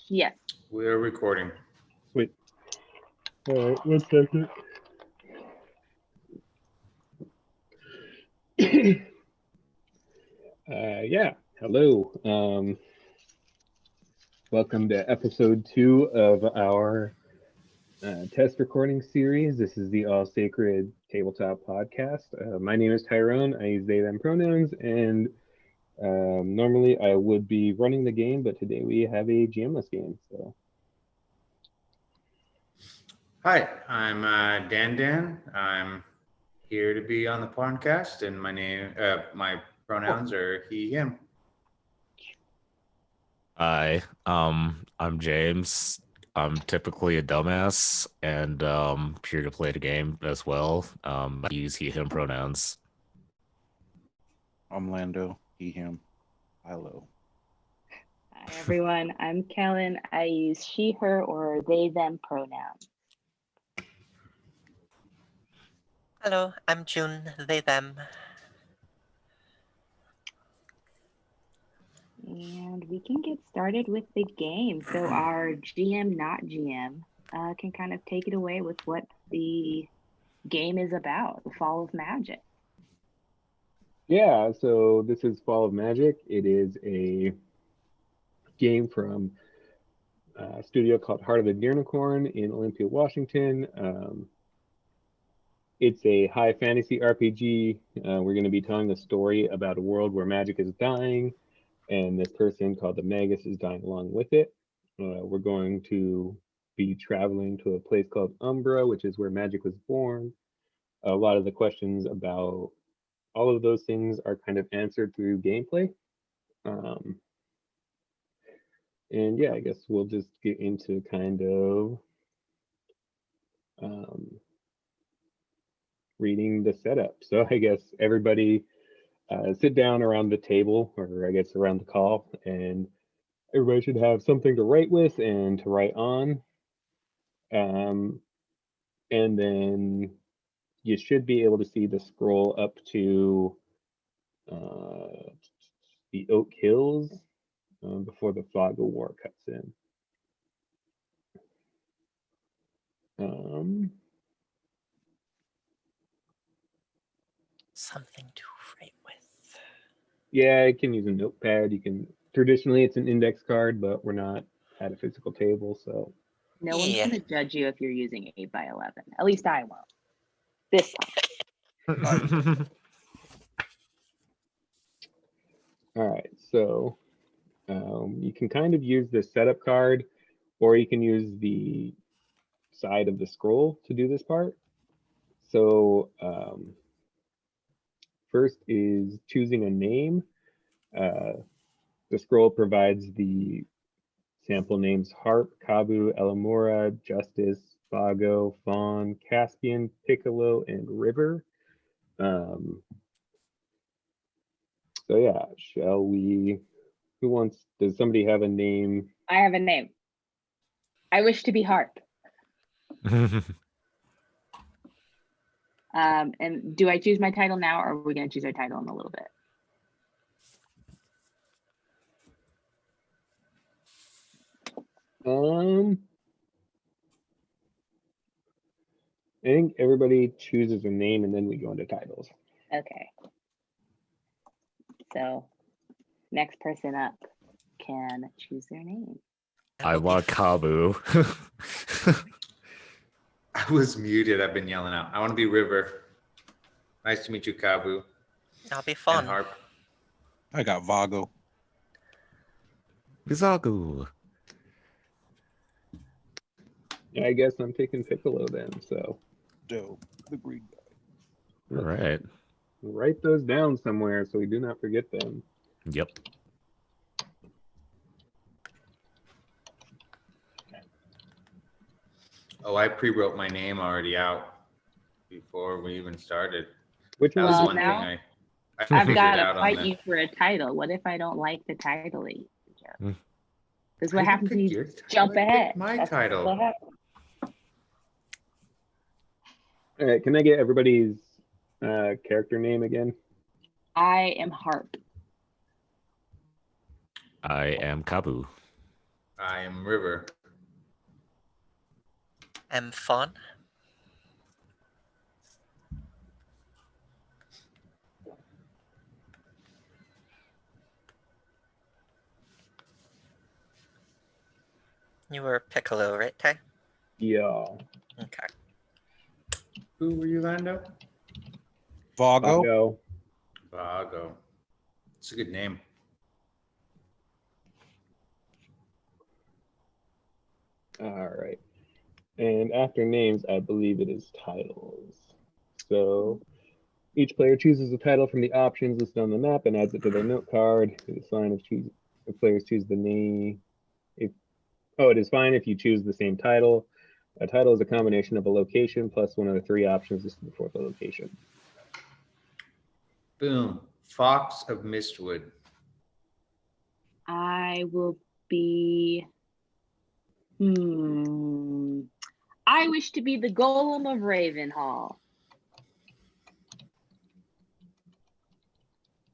Yes. We're recording. Wait. All right, 1 second. Yeah, hello. Welcome to episode 2 of our test recording series. This is the All Sacred Tabletop Podcast. My name is Tyrone. I use they, them pronouns, and normally I would be running the game, but today we have a GMless game. So, Hi, I'm Dan. I'm here to be on the podcast, and my pronouns are he/him. Hi, I'm James. I'm typically a dumbass and here to play the game as well. I use he/him pronouns. I'm Lando, he, him, hello. Hi, everyone. I'm Kellen. I use she, her, or they, them pronouns. Hello, I'm June, they, them. And we can get started with the game. So our GM, not GM, can kind of take it away with what the game is about, the Fall of Magic. yeah, so this is Fall of Magic. It is a game from a studio called Heart of the Unicorn in Olympia, Washington. It's a high fantasy RPG. We're going to be telling a story about a world where magic is dying, and this person called the Magus is dying along with it. We're going to be traveling to a place called Umbra, which is where magic was born. A lot of the questions about all of those things are kind of answered through gameplay. And yeah, I guess we'll just get into kind of reading the setup. So I guess everybody sit down around the table, or I guess around the call, and everybody should have something to write with and to write on. And then you should be able to see the scroll up to the Oak Hills before the fog of war cuts in. Something to write with. Yeah, I can use a notepad. You can, traditionally it's an index card, but we're not at a physical table, so. No one's going to judge you if you're using 8x11. At least I won't. This time. All right, so you can kind of use the setup card, or you can use the side of the scroll to do this part. So first is choosing a name. The scroll provides the sample names Harp, Kabu, Elamora, Justice, Vago, Fawn, Caspian, Piccolo, and River. So yeah, shall we, does somebody have a name? I have a name. I wish to be Harp. And do I choose my title now, or are we going to choose our title in a little bit? I think everybody chooses a name and then we go into titles. Okay. So next person up can choose their name. I want Kabu. I was muted. I've been yelling out. I want to be River. Nice to meet you, Kabu. That'll be And fun. Harp. I got Vago. Bizagu. Yeah, I guess I'm picking Piccolo then, so. Dope. The green guy. All right. Write those down somewhere so we do not forget them. Yep. Oh, I pre-wrote my name already out before we even started. Which That one? was Well, one now thing I I've figured got out to on fight the. you for a title. What if I don't like the title that you chose? Hmm. Because what I happens when picked you your title. jump I picked ahead? my That's title. what happens. All right, can I get everybody's character name again? I am Harp. I am Kabu. I am River. I'm Fawn. You were Piccolo, right, Ty? Yeah. Okay. Who were you, Lando? Vago. Vago. Vago. It's a good name. All right. And after names, I believe it is titles. So each player chooses a title from the options listed on the map and adds it to their note card. It is fine if players choose the name. It is fine if you choose the same title. A title is a combination of a location plus one of the three options listed before the location. Boom. Fox of Mistwood. I will be. I wish to be the Golem of Ravenhall.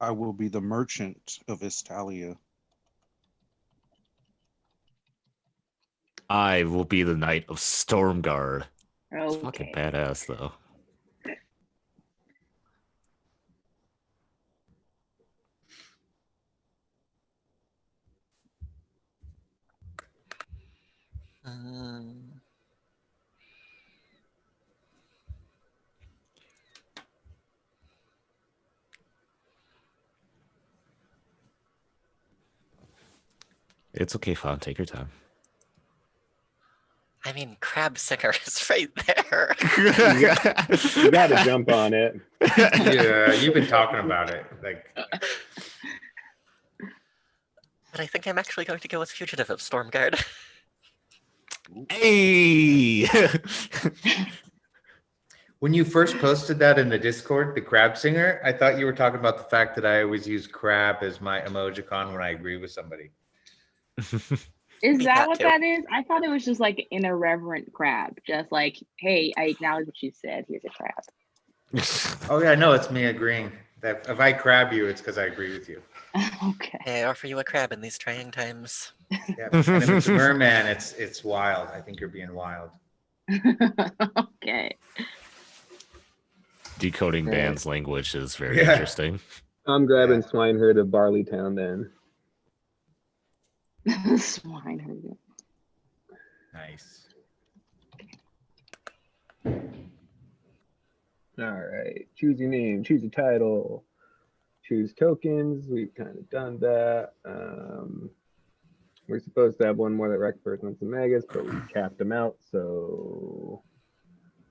I will be the merchant of Estalia. I will be the Knight of Stormguard. It's fucking Okay. badass, though. Mm, It's okay, Fawn. Take your time. I mean, Crab Singer is right there. You got to jump on it. Yeah, you've been talking about it. Like, But I think I'm actually going to go with Fugitive of Stormguard. Hey! when you first posted that in the Discord, the crab singer, I thought you were talking about the fact that I always use crab as my emojicon when I agree with somebody. Is Be that that what too. that is? I thought it was just like an irreverent crab. Just like, hey, I acknowledge what you said. Here's a crab. Oh yeah, no, it's me agreeing that if I crab you, it's because I agree with you. Okay. I offer you a crab in these trying times. Yeah, and if it's a merman, it's wild. I think you're being wild. Okay. Decoding Right. Dan's language is very Yeah. interesting. I'm grabbing Yeah. Swineherd of Barleytown then. Swineherd. Nice. All right. Choose your name. Choose a title. Choose tokens. We've kind of done that. We're supposed to have one more that represents the Magus, but we capped them out, so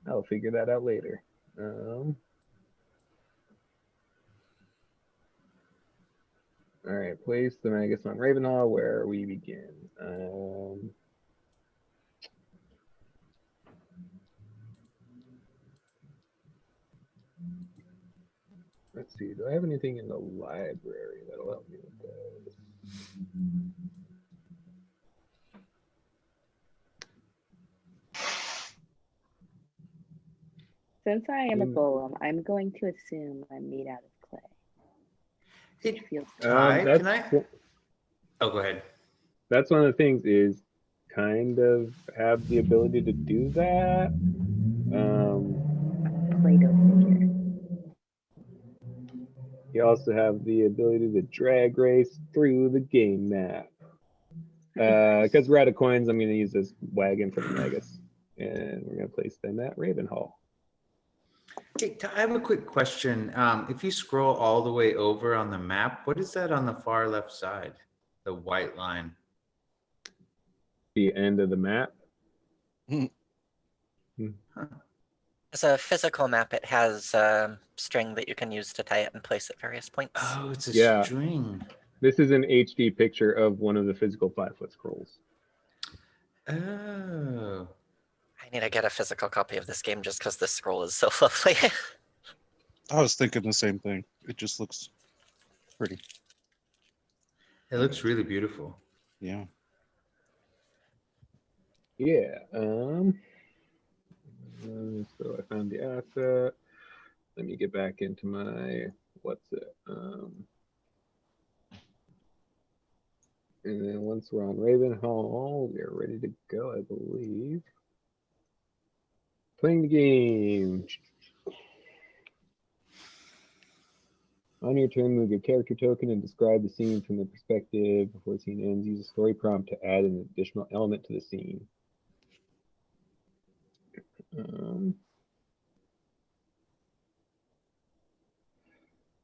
I'll figure that out later. All right, place the Magus on Ravenhall where we begin. Let's see, do I have anything in the library that'll help me with this? Since I am a golem, I'm going to assume I'm made out of clay. Hey, Which feels Ty, That's, can I? Oh, go ahead. that's one of the things is kind of have the ability to do that. Play-Doh figure. You also have the ability to drag race through the game map. Because we're out of coins, I'm going to use this wagon for the Magus. And we're going to place them at Ravenhall. Hey, Ty, I have a quick question. If you scroll all the way over on the map, what is that on the far left side? The white line. The end of the map. As a physical map, it has string that you can use to tie it in place at various points. Oh, it's a Yeah. string. This is an HD picture of one of the physical 5-foot scrolls. Oh. I need to get a physical copy of this game just because this scroll is so lovely. I was thinking the same thing. It just looks pretty. It looks really beautiful. Yeah. Yeah. So I found the asset. Let me get back into my what's it? And then once we're on Ravenhall, we are ready to go, I believe. Playing the game. On your turn, move your character token and describe the scene from the perspective. Before the scene ends, use a story prompt to add an additional element to the scene.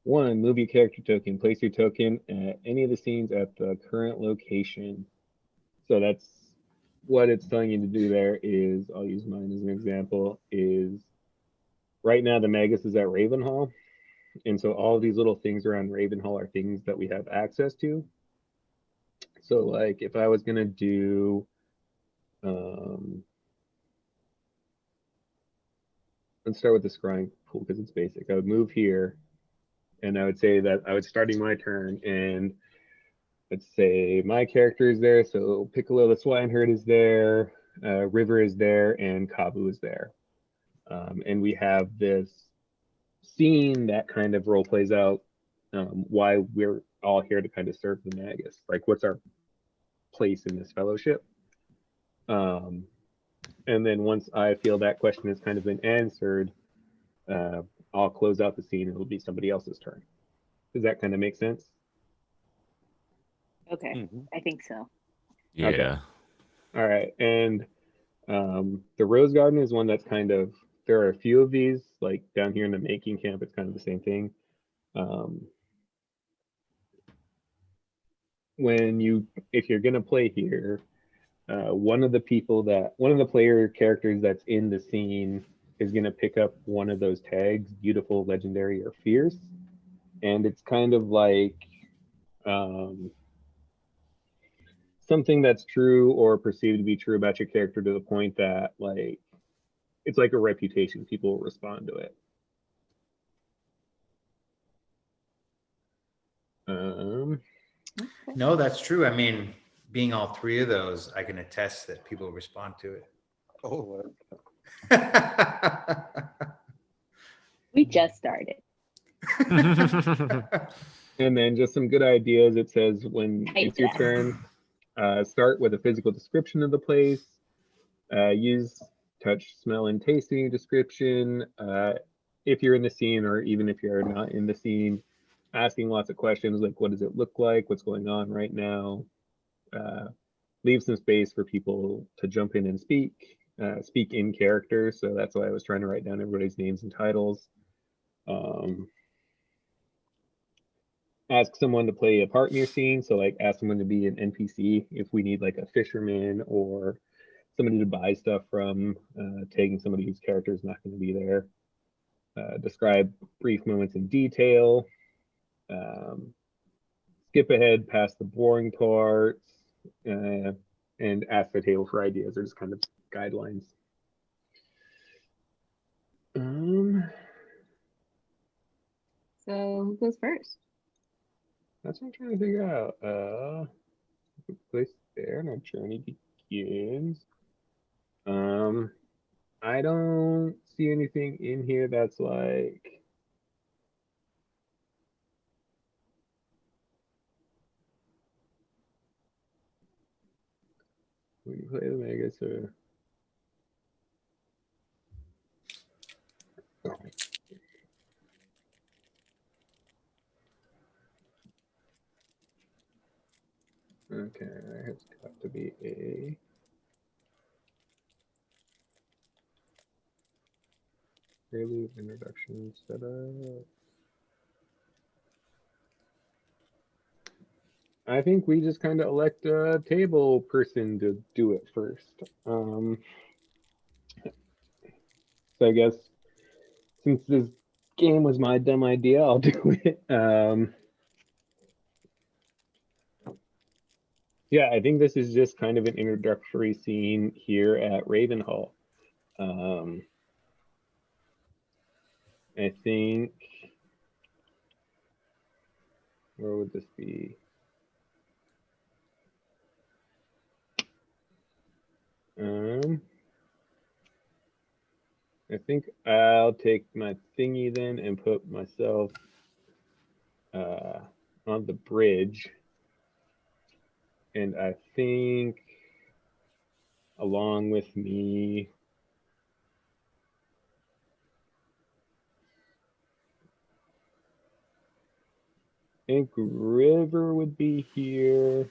One, move your character token. Place your token at any of the scenes at the current location. So that's what it's telling you to do there is, I'll use mine as an example, is right now the Magus is at Ravenhall. And so all of these little things around Ravenhall are things that we have access to. So like if I was gonna do, let's start with the scrying pool because it's basic. I would move here and I would say that I was starting my turn and let's say my character is there. So Piccolo the Swineherd is there, River is there, and Kabu is there. And we have this scene that kind of role plays out why we're all here to kind of serve the Magus. Like what's our place in this fellowship? And then once I feel that question has kind of been answered, I'll close out the scene and it'll be somebody else's turn. Does that kind of make sense? Okay, I think so. Yeah. Okay. All right. And the Rose Garden is one that's kind of, there are a few of these, like down here in the making camp, it's kind of the same thing. If you're gonna play here, one of the player characters that's in the scene is gonna pick up one of those tags, beautiful, legendary, or fierce. And it's kind of like something that's true or perceived to be true about your character to the point that like it's like a reputation. People will respond to it. No, that's true. I mean, being all three of those, I can attest that people respond to it. Oh, We just started. And then just some good ideas. It says when it's your turn, start with a physical description of the place. Use touch, smell, and tasting description. If you're in the scene or even if you're not in the scene, asking lots of questions like what does it look like? What's going on right now? Leave some space for people to jump in and speak in character. So that's why I was trying to write down everybody's names and titles. Ask someone to play a part in your scene. So like ask someone to be an NPC if we need like a fisherman or somebody to buy stuff from, tagging somebody whose character is not going to be there. Describe brief moments in detail. Skip ahead past the boring parts and ask the table for ideas. Or just kind of guidelines. So who goes first? That's what I'm trying to figure out. Place there, and our journey begins. I don't see anything in here that's like when you play the Magus or okay, it's got to be a prelude, introduction, setup. I think we just kind of elect a table person to do it first. So I guess since this game was my dumb idea, I'll do it. Yeah, I think this is just kind of an introductory scene here at Ravenhall. I think, where would this be? I think I'll take my thingy then and put myself on the bridge. And I think along with me, I think River would be here.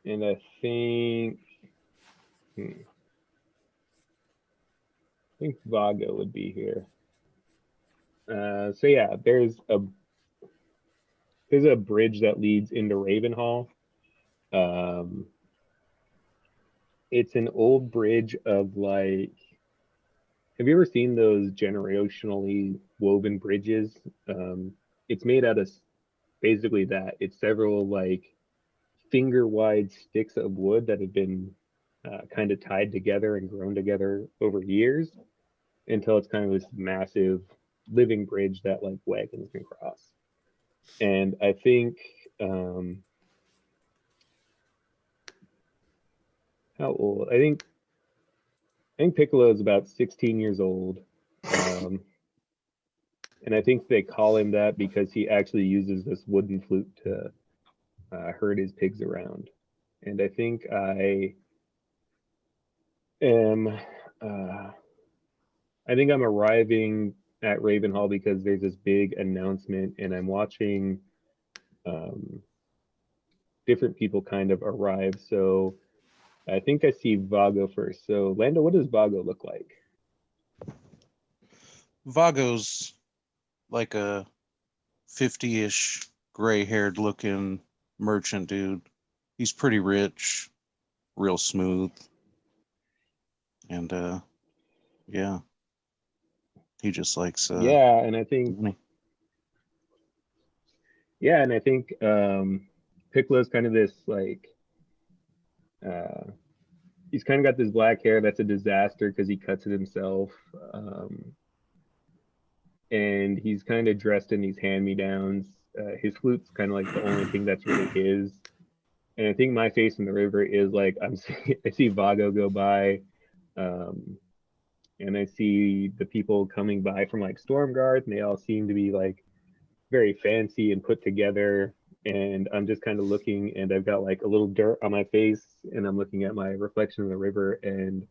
And I think Vago would be here. So yeah, there's a bridge that leads into Ravenhall. It's an old bridge of like, have you ever seen those generationally woven bridges? It's made out of basically that. It's several like finger wide sticks of wood that have been kind of tied together and grown together over years until it's kind of this massive living bridge that like wagons can cross. And I think how old? I think Piccolo is about 16 years old. And I think they call him that because he actually uses this wooden flute to herd his pigs around. And I think I am I'm arriving at Ravenhall because there's this big announcement and I'm watching different people kind of arrive. So I think I see Vago first. So Lando, what does Vago look like? Vago's like a 50-ish gray-haired looking merchant dude. He's pretty rich, real smooth. And yeah. He just likes yeah, and I think money. Yeah, and I think Piccolo's kind of this like he's kind of got this black hair that's a disaster because he cuts it himself. And he's kind of dressed in these hand-me-downs. His flute's kind of like the only thing that's really his. And I think my face in the river is like I see Vago go by, and I see the people coming by from like Stormguard, and they all seem to be like very fancy and put together. And I'm just kind of looking, and I've got like a little dirt on my face, and I'm looking at my reflection in the river, and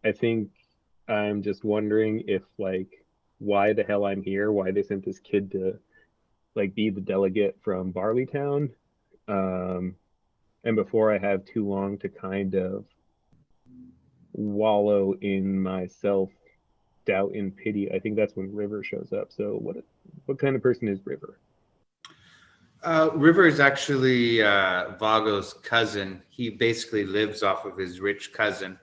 I think I'm just wondering if like why the hell I'm here, why they sent this kid to like be the delegate from Barleytown. And before I have too long to kind of wallow in my self doubt and pity, I think that's when River shows up. So what kind of person is River? River is actually Vago's cousin. He basically lives off of his rich cousin.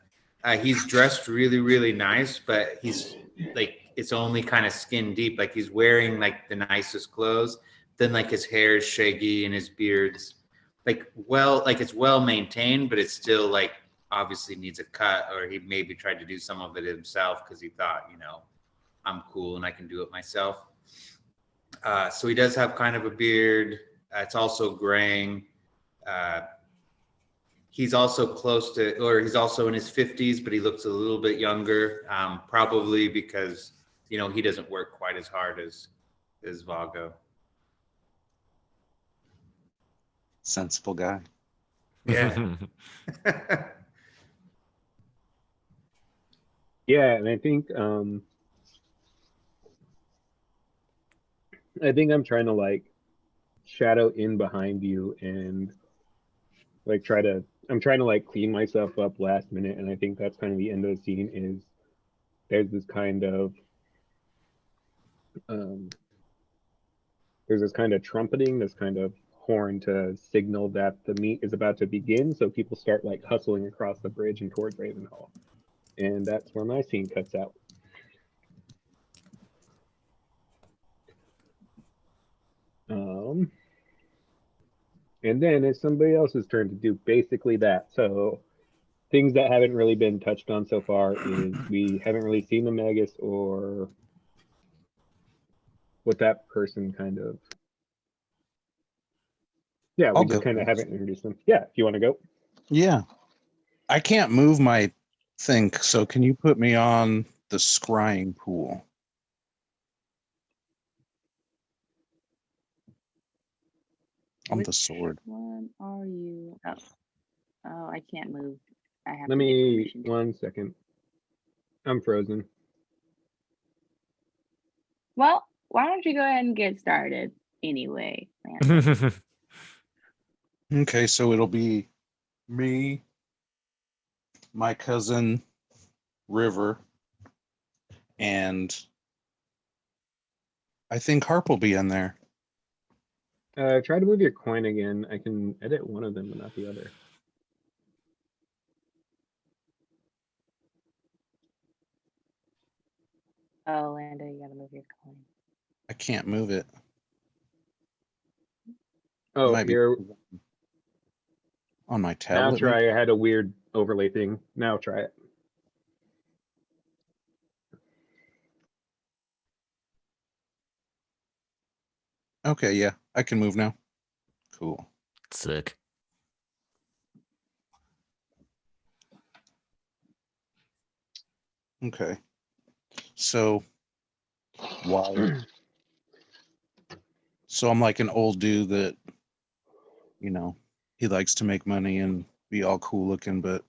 He's dressed really, really nice, but he's like, it's only kind of skin deep. Like he's wearing like the nicest clothes. Then like his hair is shaggy and his beard's like, well, like it's well maintained, but it's still like obviously needs a cut, or he maybe tried to do some of it himself because he thought, you know, I'm cool and I can do it myself. So he does have kind of a beard. It's also graying. He's also close to, or he's also in his 50s, but he looks a little bit younger, probably because, you know, he doesn't work quite as hard as Vago. Sensible guy. Yeah. Yeah, and I think I'm trying to like shadow in behind you and like I'm trying to like clean myself up last minute, and I think that's kind of the end of the scene is there's this kind of trumpeting, this kind of horn to signal that the meet is about to begin, so people start like hustling across the bridge and towards Ravenhall. And that's where my scene cuts out. And then it's somebody else's turn to do basically that. So things that haven't really been touched on so far is we haven't really seen the Magus or what that person kind of. Yeah, we just kind of haven't introduced them. Yeah, if you want to go. Yeah. I can't move my thing, so can you put me on the scrying pool? on the Which sword. one are you? Oh, I can't move. I have Let to get me permission. 1 second. I'm frozen. Well, why don't you go ahead and get started anyway, man? Okay, so it'll be me, my cousin River, and I think Harp will be in there. Try to move your coin again. I can edit one of them, but not the other. Oh, Lando, you gotta move your coin. I can't move it. Oh, Might be here. on my Now tablet. try. I had a weird overlay thing. Now try it. Okay, yeah, I can move now. Cool. Sick. Okay. So why? So I'm like an old dude that, you know, he likes to make money and be all cool looking, but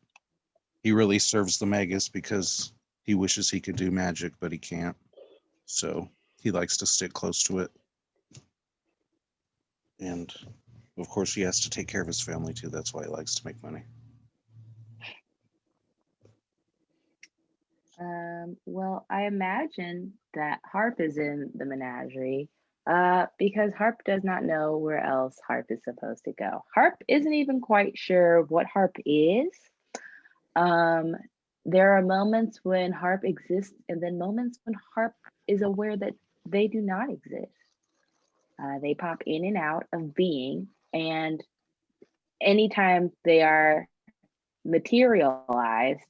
he really serves the Magus because he wishes he could do magic, but he can't. So he likes to stick close to it. And of course, he has to take care of his family too. That's why he likes to make money. Well, I imagine that Harp is in the menagerie because Harp does not know where else Harp is supposed to go. Harp isn't even quite sure what Harp is. There are moments when Harp exists and then moments when Harp is aware that they do not exist. They pop in and out of being, and anytime they are materialized,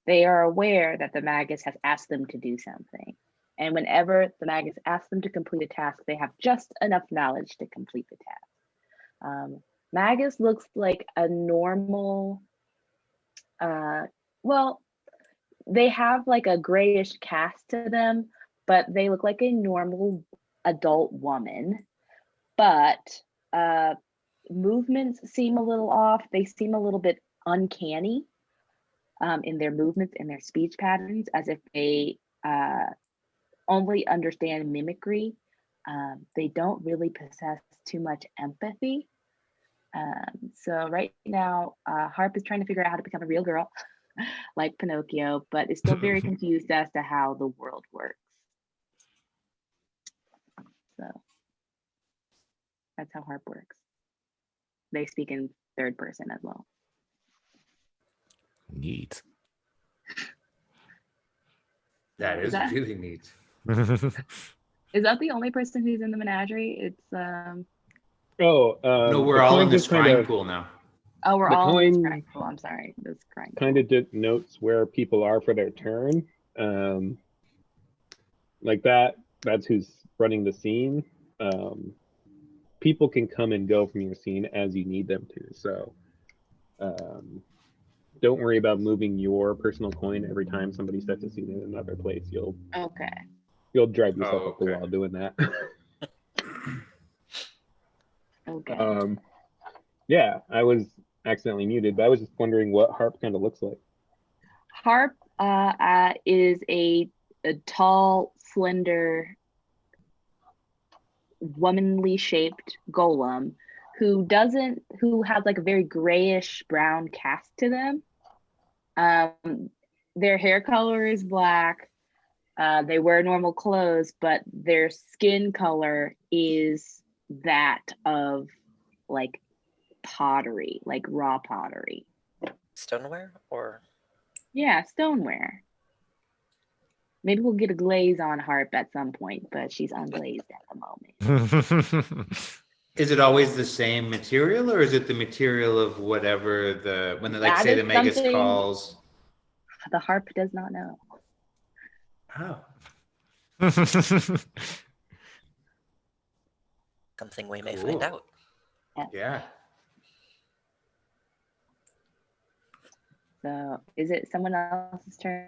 they are aware that the Magus has asked them to do something. And whenever the Magus asks them to complete a task, they have just enough knowledge to complete the task. Magus looks like a normal, well, they have like a grayish cast to them, but they look like a normal adult woman. But movements seem a little off. They seem a little bit uncanny in their movements and their speech patterns, as if they only understand mimicry. They don't really possess too much empathy. So right now, Harp is trying to figure out how to become a real girl, like Pinocchio, but is still very confused as to how the world works. So that's how Harp works. They speak in third person as well. Neat. That is that- really neat. Is that the only person who's in the menagerie? It's Oh, No, we're the all in coin the just kind shrine of pool now. oh, we're The all in this coin crying pool. I'm sorry, this crying kind pool. of denotes where people are for their turn. Like that. That's who's running the scene. People can come and go from your scene as you need them to. So don't worry about moving your personal coin every time somebody sets a scene in another place. You'll drive yourself up the okay. wall doing that. Okay. Yeah, I was accidentally muted, but I was just wondering what Harp kind of looks like. Harp is a tall, slender, womanly shaped golem who has like a very grayish brown cast to them. Their hair color is black. They wear normal clothes, but their skin color is that of like pottery, like raw pottery. Stoneware or? Yeah, stoneware. Maybe we'll get a glaze on Harp at some point, but she's unglazed at the moment. Is it always the same material, or is it the material of whatever when like That say is the Magus something calls? the Harp does not know. Oh, Something we may Cool. find out. yeah. So is it someone else's turn?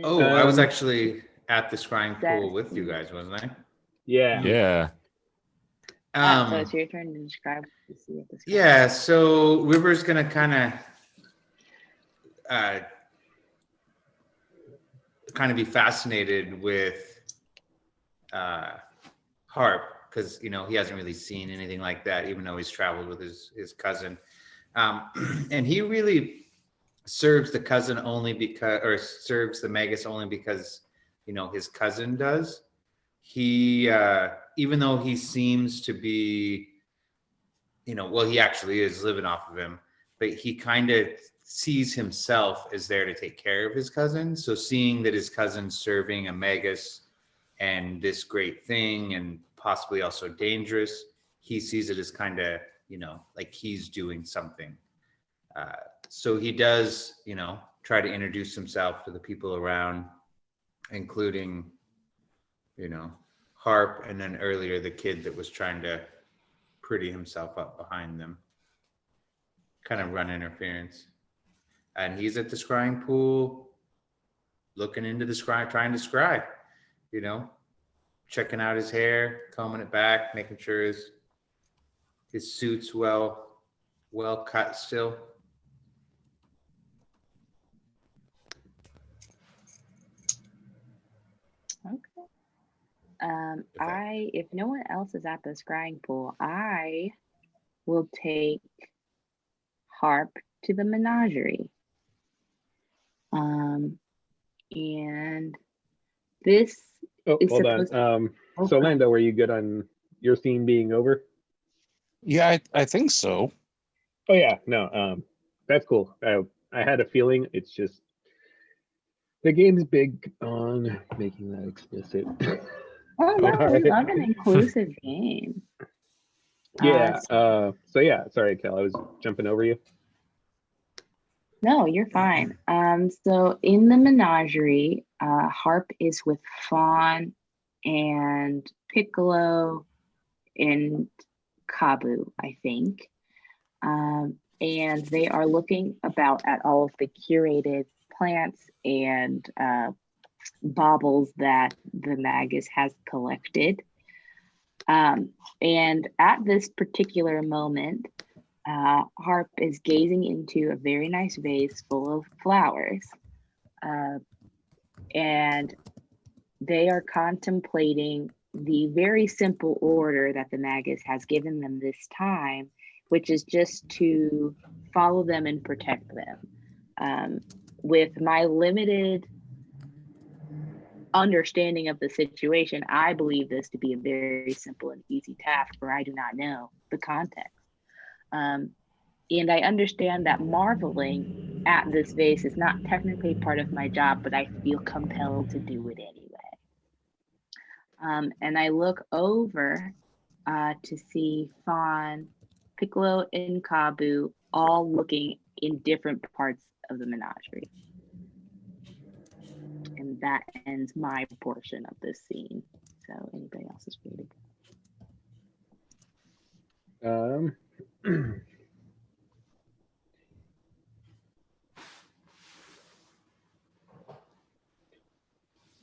Oh, I was actually at the scrying pool That's- with you guys, wasn't I? Yeah. Yeah. So it's your turn to describe what you see at the sky. Yeah, so River's gonna kind of be fascinated with Harp, because he hasn't really seen anything like that, even though he's traveled with his cousin. And he really serves the cousin only because, or serves the Magus only because his cousin does. He even though he seems to be, well, he actually is living off of him, but he kind of sees himself as there to take care of his cousin. So seeing that his cousin's serving a Magus and this great thing, and possibly also dangerous, he sees it as kind of, like he's doing something. So he does, try to introduce himself to the people around, including, Harp, and then earlier the kid that was trying to pretty himself up behind them, kind of run interference. And he's at the scrying pool, looking into the scry, trying to scry, checking out his hair, combing it back, making sure his suit's well cut still. Okay. If no one else is at the scrying pool, I will take Harp to the menagerie. And this is hold on. So Lando, were you good on your scene being over? Yeah, I think so. Oh yeah, no, that's cool. I had a feeling. It's just the game's big on making that explicit. Oh no, we love an inclusive game. Yeah. So yeah, sorry, Kel, I was jumping over you. No, you're fine. So in the menagerie, Harp is with Fawn and Piccolo and Kabu, I think. And they are looking about at all of the curated plants and baubles that the Magus has collected. And at this particular moment, Harp is gazing into a very nice vase full of flowers. And they are contemplating the very simple order that the Magus has given them this time, which is just to follow them and protect them. With my limited understanding of the situation, I believe this to be a very simple and easy task, for I do not know the context. And I understand that marveling at this vase is not technically part of my job, but I feel compelled to do it anyway. And I look over to see Fawn, Piccolo, and Kabu all looking in different parts of the menagerie. And that ends my portion of this scene. So anybody else is free to go.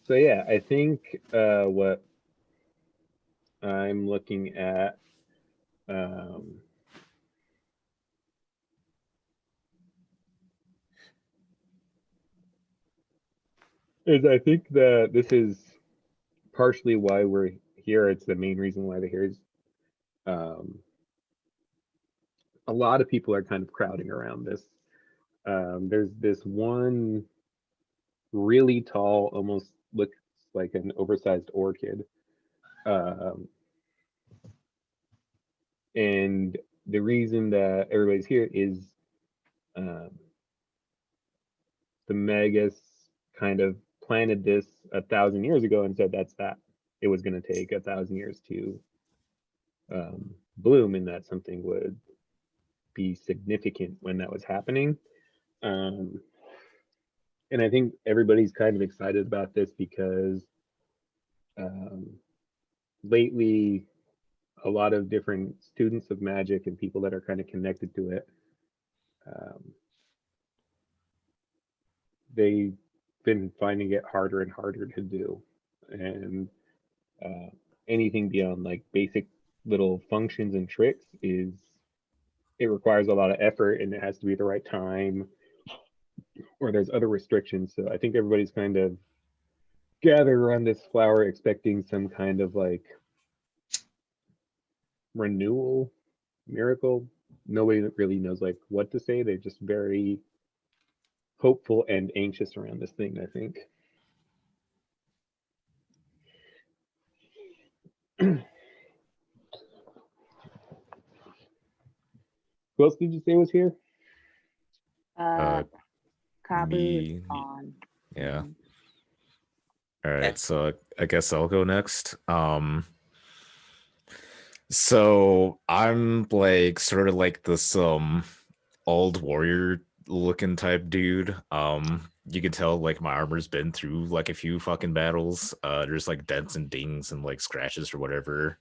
So yeah, I think what I'm looking at is I think that this is partially why we're here. It's the main reason why they're here. Is a lot of people are kind of crowding around this. There's this one really tall, almost looks like an oversized orchid. And the reason that everybody's here is the Magus kind of planted this 1,000 years ago and said that's that. It was going to take 1,000 years to bloom, and that something would be significant when that was happening. And I think everybody's kind of excited about this because lately a lot of different students of magic and people that are kind of connected to it, they've been finding it harder and harder to do. And anything beyond like basic little functions and tricks is it requires a lot of effort and it has to be the right time, or there's other restrictions. So I think everybody's kind of gathered around this flower expecting some kind of like renewal miracle. Nobody really knows like what to say. They're just very hopeful and anxious around this thing, I think. Who else did you say was here? Kabu me- is on. Yeah. Mhm. All right, Okay. so I guess I'll go next. So I'm like sort of like this old warrior looking type dude. You can tell like my armor's been through like a few fucking battles. There's like dents and dings and like scratches or whatever.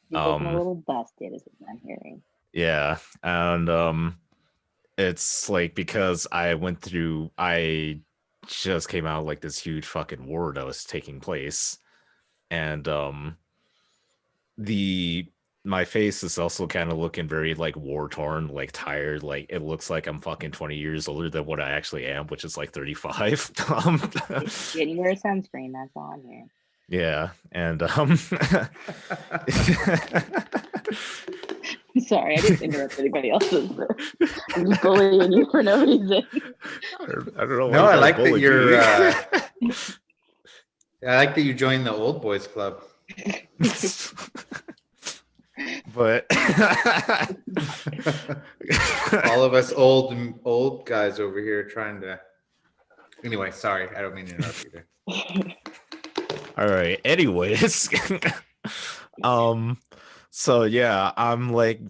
You're looking a Um, little busted, is what I'm hearing. Yeah, and it's like because I just came out of, like this huge fucking war that was taking place, and the my face is also kind of looking very like war torn, like tired. Like it looks like I'm fucking 20 years older than what I actually am, which is like 35. Getting you wear sunscreen, that's on here. Yeah, and Sorry, I didn't interrupt anybody else's. I'm just bullying you for no reason. I don't know. No, why I you like gotta that bully you're. me. I like that you joined the old boys club. But All of us old guys over here trying to. Anyway, sorry, I don't mean to interrupt you there. all right. Anyways, so yeah, I'm like,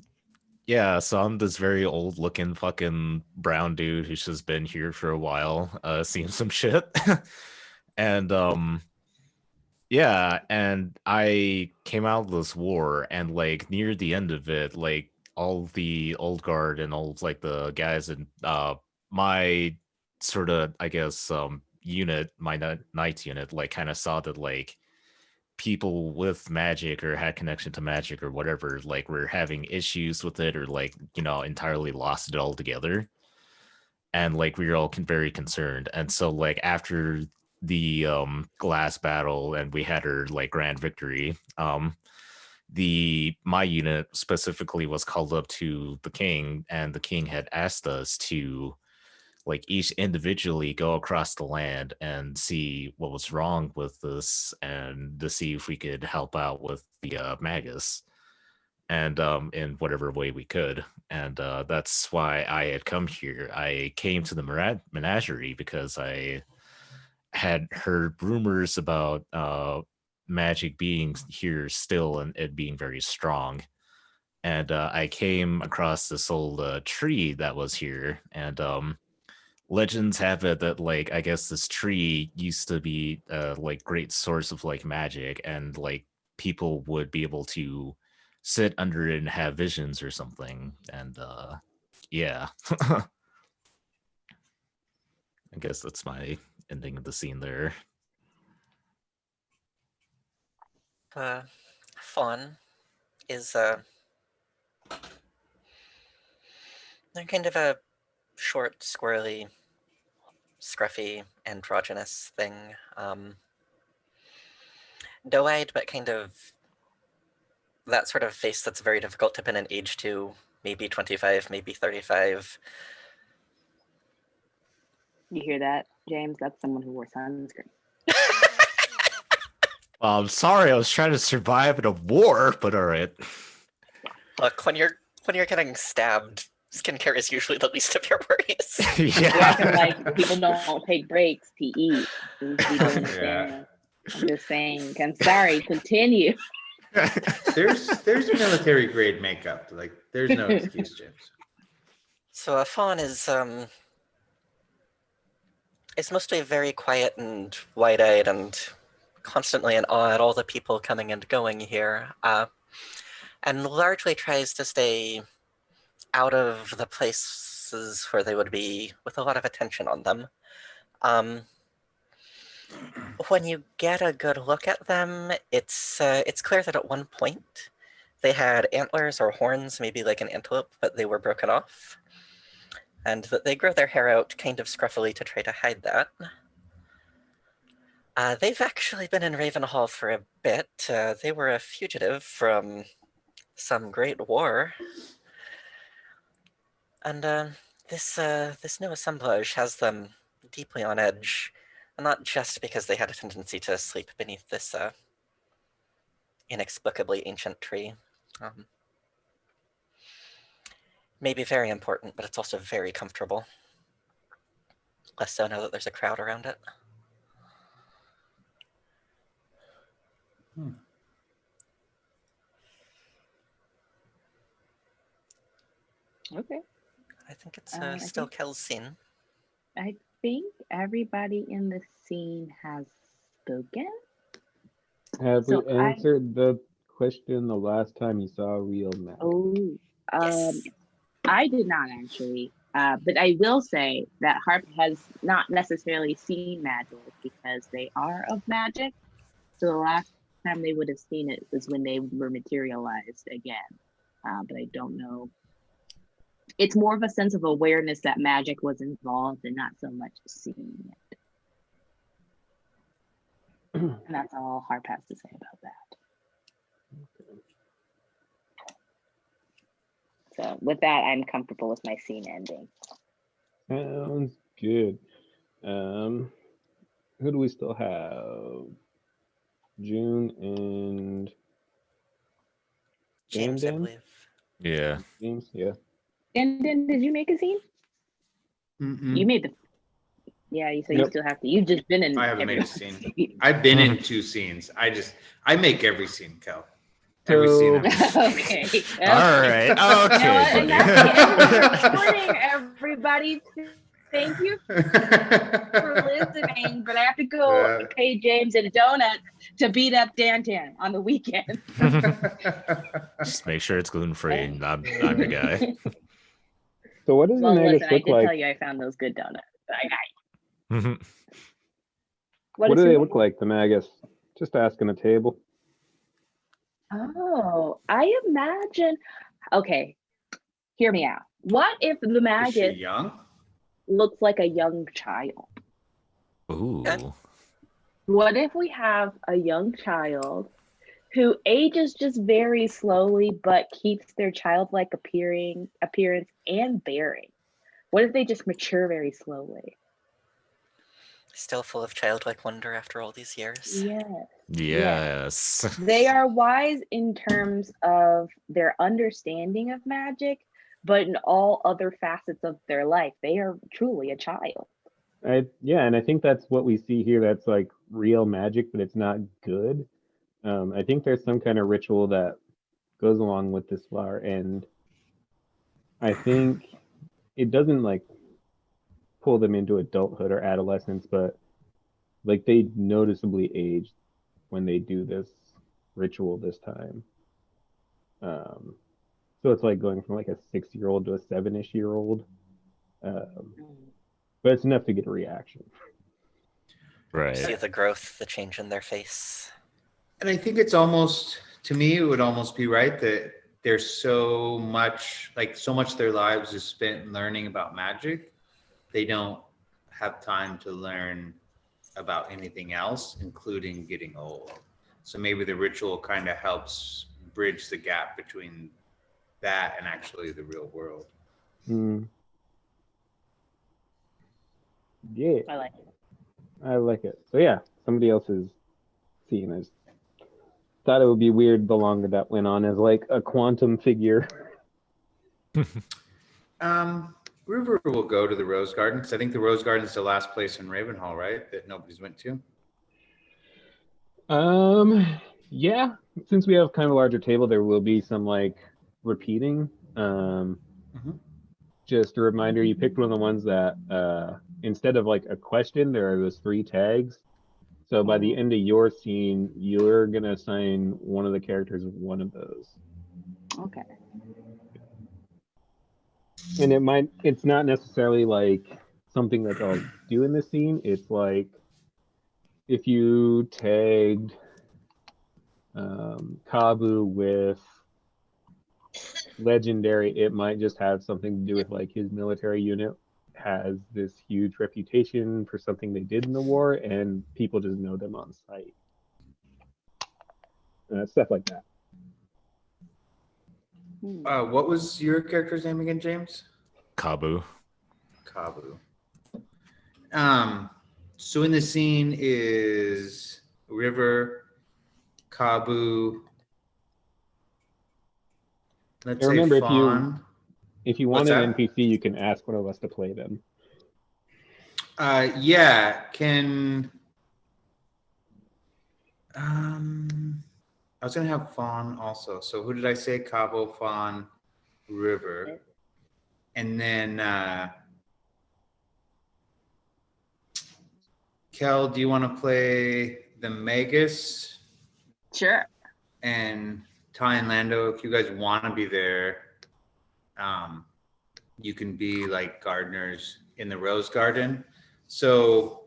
yeah, so I'm this very old looking fucking brown dude who's just been here for a while, seen some shit, and yeah, and I came out of this war, and like near the end of it, like all the old guard and all like the guys in my sort of I guess unit, my knights unit, like kind of saw that like people with magic or had connection to magic or whatever, like were having issues with it or like entirely lost it altogether, and like we were all very concerned. And so like after the glass battle and we had our like grand victory, the my unit specifically was called up to the king, and the king had asked us to like each individually go across the land and see what was wrong with this and to see if we could help out with the magus, and in whatever way we could. And that's why I had come here. I came to the menagerie because I had heard rumors about magic being here still and it being very strong. And I came across this old tree that was here, and legends have it that like I guess this tree used to be like great source of like magic, and like people would be able to sit under it and have visions or something. And yeah. I guess that's my ending of the scene there. Fawn is they're kind of a short, squirrely, scruffy, androgynous thing. Doe-eyed, but kind of that sort of face that's very difficult to pin an age to. Maybe 25, maybe 35. You hear that, James? That's someone who wore sunscreen. I'm sorry, I was trying to survive in a war, but all right. Look, when you're getting stabbed, skincare is usually the least of your worries. You're acting Yeah. like people don't take breaks to eat. You be doing the Yeah. thing. I'm just saying. I'm sorry. Continue. There's military grade makeup. Like there's no excuse, James. So a fawn is mostly very quiet and wide-eyed and constantly in awe at all the people coming and going here, and largely tries to stay out of the places where they would be with a lot of attention on them. When you get a good look at them, it's clear that at one point They had antlers or horns, maybe like an antelope, but they were broken off. And that they grow their hair out kind of scruffily to try to hide that. They've actually been in Ravenhall for a bit. They were a fugitive from some great war. And this new assemblage has them deeply on edge, and not just because they had a tendency to sleep beneath this inexplicably ancient tree. Maybe very important, but it's also very comfortable. Less so now that there's a crowd around it. Okay. I think it's still Kel's scene. I think everybody in the scene has spoken. Have So we answered the question the last time you saw real magic? Oh, Yes. I did not actually. But I will say that Harp has not necessarily seen magic because they are of magic. So the last time they would have seen it was when they were materialized again. But I don't know. It's more of a sense of awareness that magic was involved and not so much seeing it. And that's all Harp has to say about that. So with that, I'm comfortable with my scene ending. Sounds good. Who do we still have? June and James, I Dan? believe. Yeah. James, yeah. And then did you make a scene? Mm-mm. You made the. Yeah, so you Nope. still have to. You've just been in. I haven't made a every scene. I've been in 2 scenes. I make every scene, Kel. Every scene. Okay. All right. Okay, You know what? And buddy. that's the end of the recording, everybody. Thank you for listening, but I have to go pay James a donut to beat up Dantan on the weekend. Just make sure it's gluten free. I'm your guy. So what does Well, the Magus listen, I look did like? tell you I found those good donuts. I got you. What is do they it? look like, the Magus? Just asking a table. Oh, I imagine. Okay, hear me out. What if the Is she Magus young? looks like a young child? Ooh. What if we have a young child who ages just very slowly but keeps their childlike appearance and bearing? What if they just mature very slowly? Still full of childlike wonder after all these years. Yes. They are wise in terms of their understanding of magic, but in all other facets of their life, they are truly a child. Yeah, and I think that's what we see here. That's like real magic, but it's not good. I think there's some kind of ritual that goes along with this flower, and I think it doesn't like pull them into adulthood or adolescence, but like they noticeably age when they do this ritual this time. So it's like going from like a 6-year-old to a 7-ish-year-old. But it's enough to get a reaction. Right. See the growth, the change in their face. And I think it's almost, to me, it would almost be right that there's so much of their lives is spent learning about magic. They don't have time to learn about anything else, including getting old. So maybe the ritual kind of helps bridge the gap between that and actually the real world. Yeah. I like it. I like it. So yeah, somebody else's scene. I just thought it would be weird the longer that went on as like a quantum figure. River will go to the Rose Garden because I think the Rose Garden is the last place in Ravenhall, right? That nobody's went to. Yeah. Since we have kind of a larger table, there will be some like repeating. Just a reminder, you picked one of the ones that instead of like a question, there are those 3 tags. So by the end of your scene, you're gonna assign one of the characters one of those. Okay. And it's not necessarily like something that they'll do in the scene. It's like if you tagged Kabu with legendary. It might just have something to do with like his military unit has this huge reputation for something they did in the war, and people just know them on sight. Stuff like that. What was your character's name again, James? Kabu. Kabu. So in the scene is River, Kabu. Let's say remember, Fawn. if you want an NPC, you can ask one of us to play them. Yeah. Can I was gonna have Fawn also. So who did I say? Cabo, Fawn, River, and then Kel, do you want to play the Magus? Sure. And Ty and Lando, if you guys want to be there, you can be like gardeners in the Rose Garden. So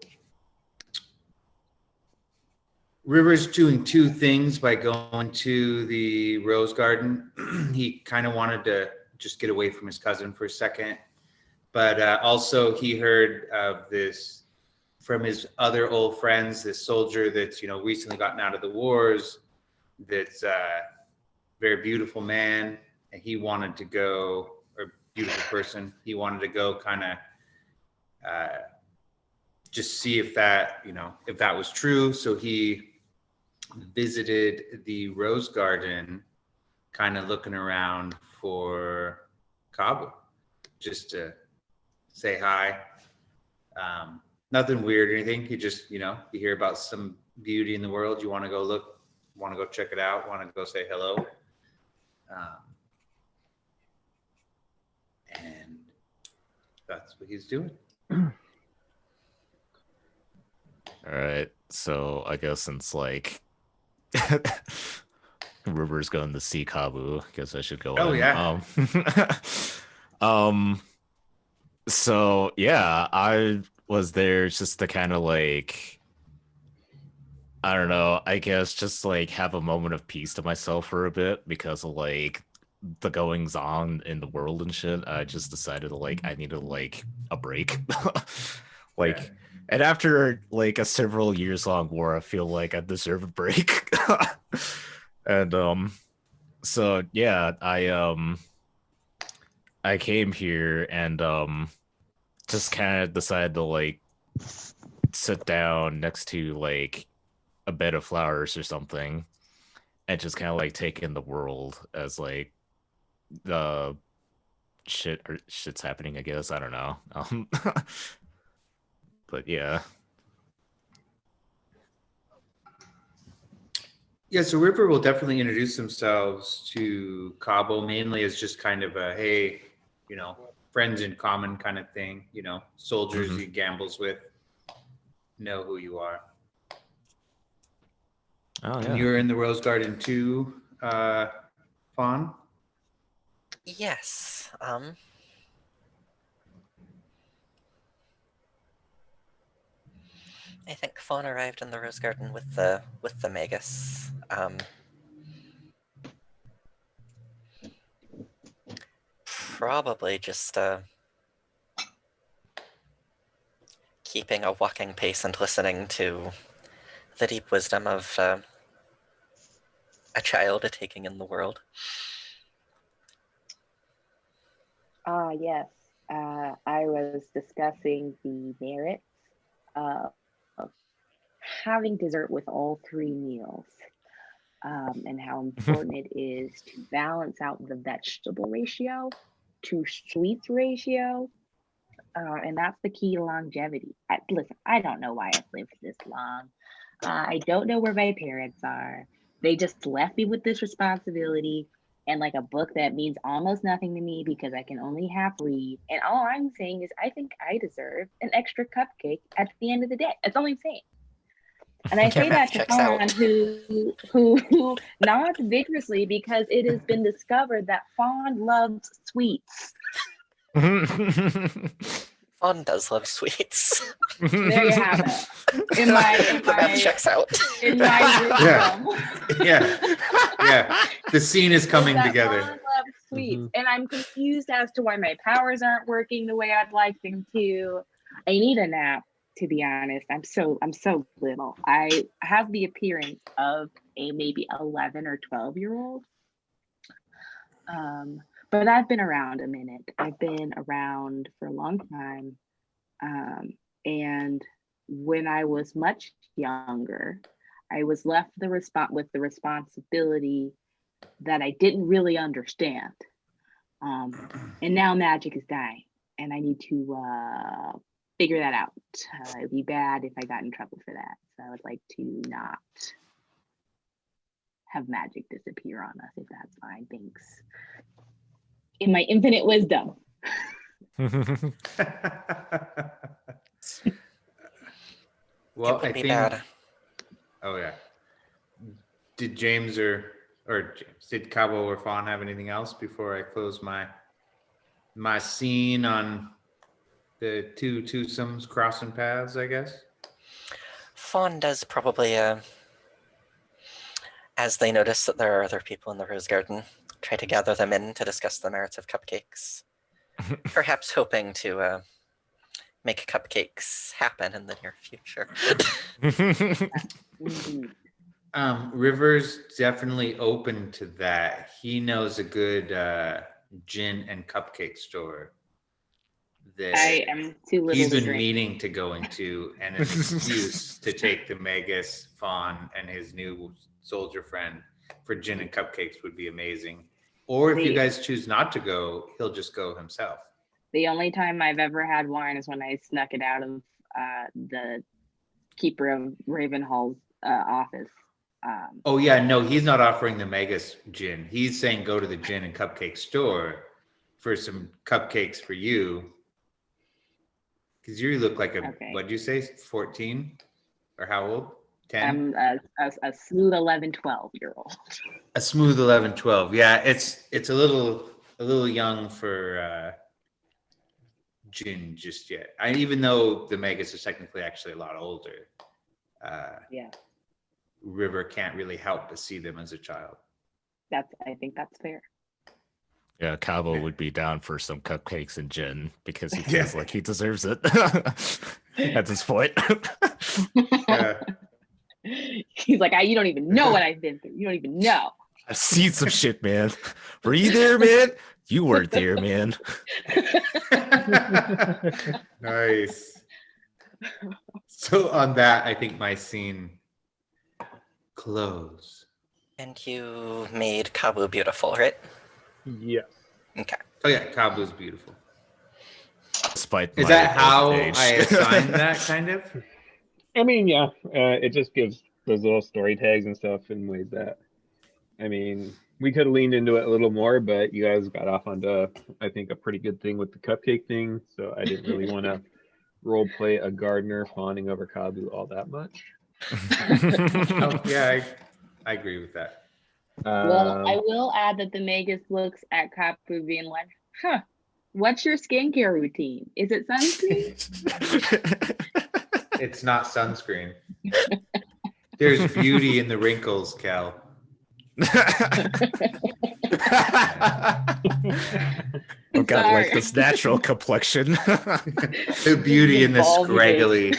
River's doing two things by going to the Rose Garden. He kind of wanted to just get away from his cousin for a second, but also he heard of this from his other old friends, this soldier that's, recently gotten out of the wars, that's a very beautiful man, and he wanted to go, or beautiful person, he wanted to go kind of just see if that, if that was true. So he visited the Rose Garden, kind of looking around for Cabo, just to say hi. Nothing weird or anything. You just, you hear about some beauty in the world. You want to go look, want to go check it out, want to go say hello. And that's what he's doing. All right. So I guess since like River's going to see Kabu, I guess I should go. Oh, yeah. So yeah, I was there just to kind of like, I don't know, I guess just like have a moment of peace to myself for a bit because of like the goings on in the world and shit. I just decided to like, I needed like a break. Like, and after like a several years long war, I feel like I deserve a break. And so yeah, I came here and just kind of decided to like sit down next to like a bed of flowers or something and just kind of like take in the world as like the shit's happening, I guess. I don't know. But yeah. Yeah, so River will definitely introduce themselves to Cabo mainly as just kind of a, hey, friends in common kind of thing, soldiers he gambles with know who you are. Oh, yeah. And you're in the Rose Garden too, Fawn? Yes. I think Fawn arrived in the Rose Garden with the Magus. Probably just keeping a walking pace and listening to the deep wisdom of a child taking in the world. Yes. I was discussing the merits of having dessert with all three meals, and how important it is to balance out the vegetable ratio to sweets ratio, and that's the key to longevity. Listen, I don't know why I've lived this long. I don't know where my parents are. They just left me with this responsibility and like a book that means almost nothing to me because I can only half read. And all I'm saying is I think I deserve an extra cupcake at the end of the day. That's all I'm saying. And I say that to Fawn, who nods vigorously because it has been discovered that Fawn loves sweets. Fawn does love sweets. There you have it. In my checks out. In my yeah. The scene is coming together. Fawn loves sweets. Mhm. And I'm confused as to why my powers aren't working the way I'd like them to. I need a nap, to be honest. I'm so little. I have the appearance of a maybe 11 or 12-year-old. But I've been around a minute. I've been around for a long time. And when I was much younger, I was left with the responsibility that I didn't really understand. And now magic is dying, and I need to figure that out. It'd be bad if I got in trouble for that. So I would like to not have magic disappear on us, if that's fine. Thanks. In my infinite wisdom. Well, It would I be think. bad. Oh yeah. Did James or James, did Cabo or Fawn have anything else before I close my scene on the two twosomes crossing paths? I guess. Fawn does probably, as they notice that there are other people in the rose garden, try to gather them in to discuss the merits of cupcakes. Perhaps hoping to make cupcakes happen in the near future. Mhm. River's definitely open to that. He knows a good gin and cupcake store that I am too little he's to been drink. meaning to go into, and an excuse to take the Magus, Fawn, and his new soldier friend for gin and cupcakes would be amazing. Or if you guys choose not to go, he'll just go himself. The only time I've ever had wine is when I snuck it out of the keeper of Ravenhall's office. Oh yeah, no, he's not offering the Magus gin. He's saying go to the gin and cupcake store for some cupcakes for you. Because you look like Okay. what'd you say, 14? Or how old? 10? I'm a smooth 11, 12-year-old. A smooth 11, 12. Yeah, it's a little young for gin just yet. Even though the Magus is technically actually a lot older. Yeah, River can't really help but see them as a child. I think that's fair. Yeah, Cabo would be down for some cupcakes and gin because he feels like he deserves it at this point. He's like, you don't even know what I've been through. You don't even know. I've seen some shit, man. Were you there, man? You weren't there, man. Nice. So on that, I think my scene close. And you made Kabu beautiful, right? Yes. Okay. Oh yeah, Kabu's beautiful. Despite Is my that how age. I assigned that kind of? I mean, yeah, it just gives those little story tags and stuff in ways that, I mean, we could have leaned into it a little more, but you guys got off onto, I think, a pretty good thing with the cupcake thing. So I didn't really want to role play a gardener fawning over Kabu all that much. Oh, yeah, I agree with that. Well, I will add that the Magus looks at Kapu being like, huh, what's your skincare routine? Is it sunscreen? It's not sunscreen. There's beauty in the wrinkles, Cal. I've got like this natural complexion. The beauty in the scraggly.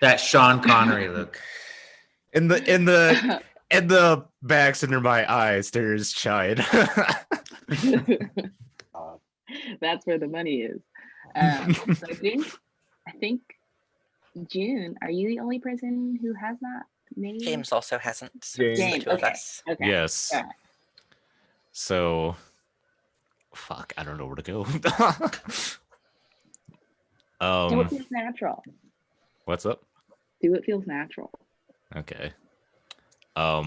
That Sean Connery look. In the bags under my eyes, there's shine. That's where the money is. So I think June, are you the only person who has not named? James also hasn't. So James. it's the two of Okay. us. Okay. Yes. All right. So, fuck, I don't know where to go. Do what feels natural. What's up? Do what feels natural. Okay. All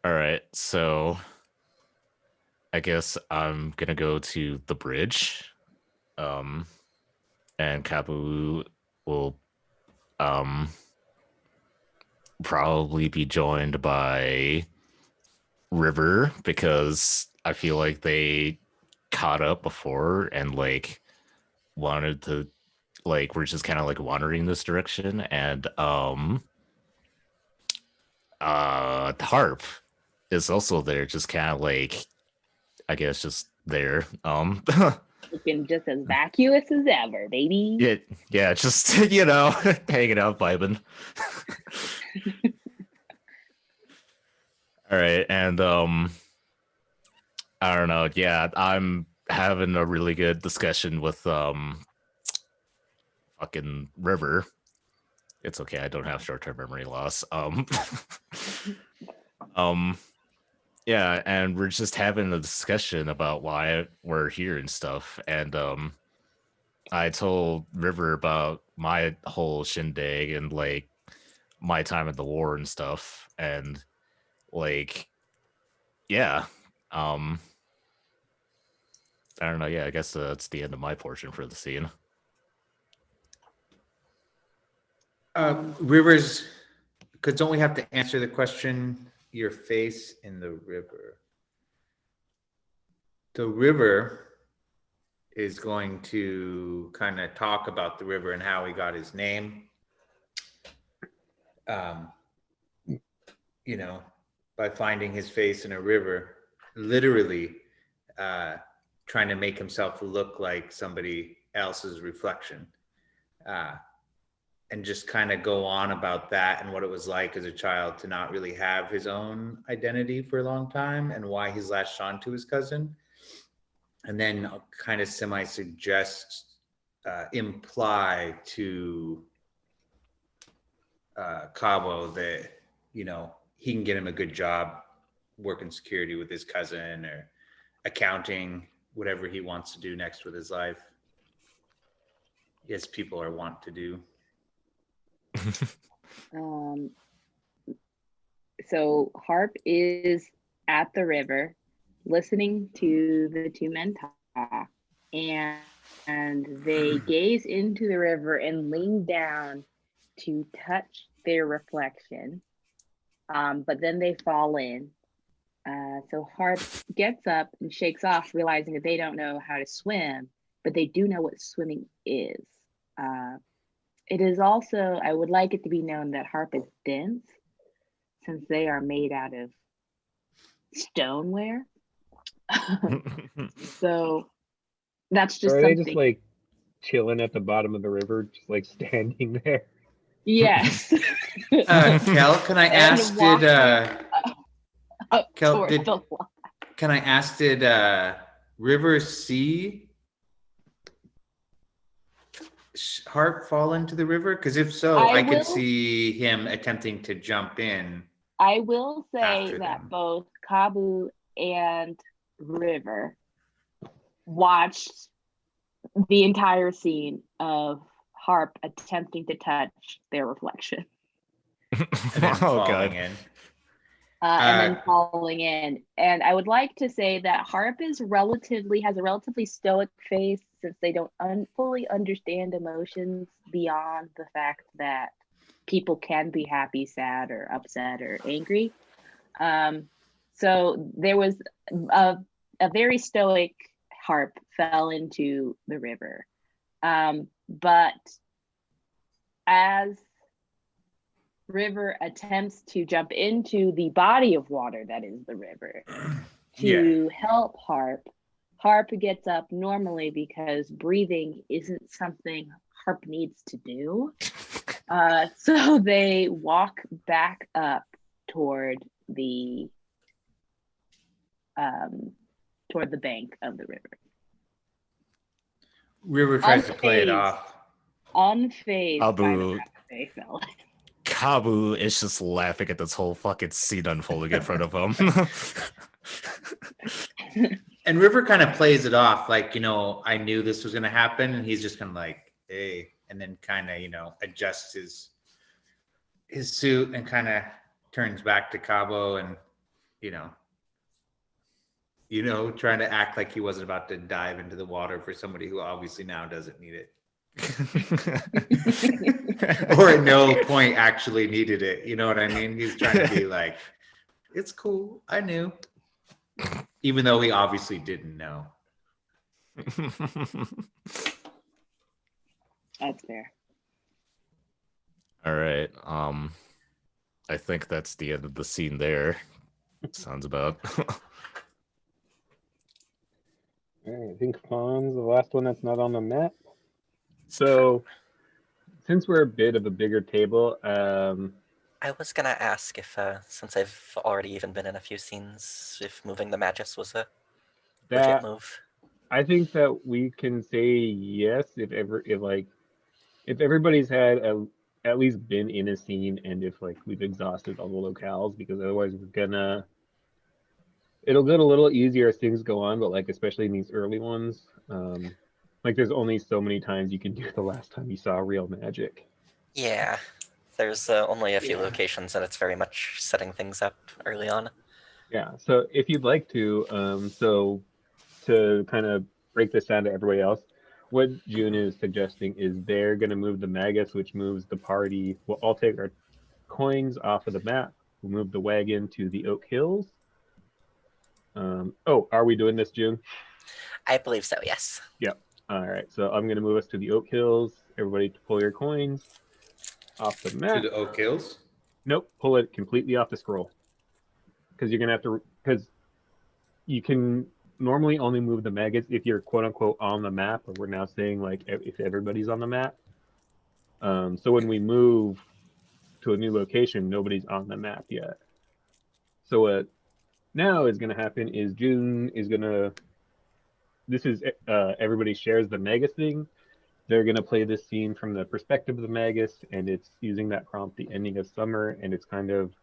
right. So, I guess I'm gonna go to the bridge. And Kapu will probably be joined by River because I feel like they caught up before and like wanted to like we're just kind of like wandering this direction and Harp is also there, just kind of like, I guess, just there. Looking just as vacuous as ever, baby. Yeah, just hanging out, vibing. All right, and I don't know. Yeah, I'm having a really good discussion with fucking River. It's okay. I don't have short-term memory loss. Um, yeah, and we're just having a discussion about why we're here and stuff. And I told River about my whole shindig and like my time at the war and stuff. And like, yeah, I don't know. Yeah, I guess that's the end of my portion for the scene. Rivers, because don't we have to answer the question, your face in the river? The river is going to kind of talk about the river and how he got his name. You know, by finding his face in a river, literally trying to make himself look like somebody else's reflection. And just kind of go on about that and what it was like as a child to not really have his own identity for a long time and why he's latched on to his cousin. And then kind of semi-suggest, imply to Cabo that, you know, he can get him a good job working security with his cousin or accounting, whatever he wants to do next with his life. Yes, people are wont to do. So Harp is at the river listening to the two men talk, and they gaze into the river and lean down to touch their reflection, but then they fall in. So Harp gets up and shakes off, realizing that they don't know how to swim, but they do know what swimming is. It is also, I would like it to be known that Harp is dense, since they are made out of stoneware. So that's just Are something. they just like chilling at the bottom of the river, just like standing there? Yes. Kel, can I ask, did River see Harp fall into the river? Because if so, I could see him attempting to jump in. I will say that both Kabu and River watched the entire scene of Harp attempting to touch their reflection. And then falling in. And then falling in. And I would like to say that Harp has a relatively stoic face, since they don't fully understand emotions beyond the fact that people can be happy, sad, or upset, or angry. So there was a very stoic Harp fell into the river. But as River attempts to jump into the body of water that is the river to help Harp gets up normally, because breathing isn't something Harp needs to do. So they walk back up toward the bank of the river. River tries to play it off. Unfazed by the fact that they fell. Kabu is just laughing at this whole fucking scene unfolding in front of him. And River kind of plays it off like, you know, I knew this was going to happen. And he's just kind of like, hey, and then kind of, you know, adjusts his suit and kind of turns back to Cabo and, you know, trying to act like he wasn't about to dive into the water for somebody who obviously now doesn't need it. Or at no point actually needed it. You know what I mean? He's trying to be like, it's cool. I knew. Even though he obviously didn't know. That's fair. All right. I think that's the end of the scene there. Sounds about. All right, I think Fawn's the last one that's not on the map. So, since we're a bit of a bigger table, I was gonna ask if, since I've already even been in a few scenes, if moving the Magus was a legit that move. I think that we can say yes if everybody's had at least been in a scene and if like we've exhausted all the locales, because otherwise it'll get a little easier as things go on, but like especially in these early ones, like there's only so many times you can do the last time you saw real magic. Yeah, there's only a few locations, and it's very much setting things up early on. Yeah, so if you'd like to, so to kind of break this down to everybody else, what June is suggesting is they're going to move the Magus, which moves the party. We'll all take our coins off of the map. We'll move the wagon to the Oak Hills. Oh, are we doing this, June? I believe so, yes. Yep. All right, so I'm going to move us to the Oak Hills. Everybody pull your coins off the map. To the Oak Hills? Nope, pull it completely off the scroll. Because you're going to have to, because you can normally only move the maggots if you're quote unquote on the map, but we're now saying like if everybody's on the map. So when we move to a new location, nobody's on the map yet. So what now is going to happen is June is going to, this is everybody shares the Magus thing. They're going to play this scene from the perspective of the Magus, and it's using that prompt, the ending of summer, and it's kind of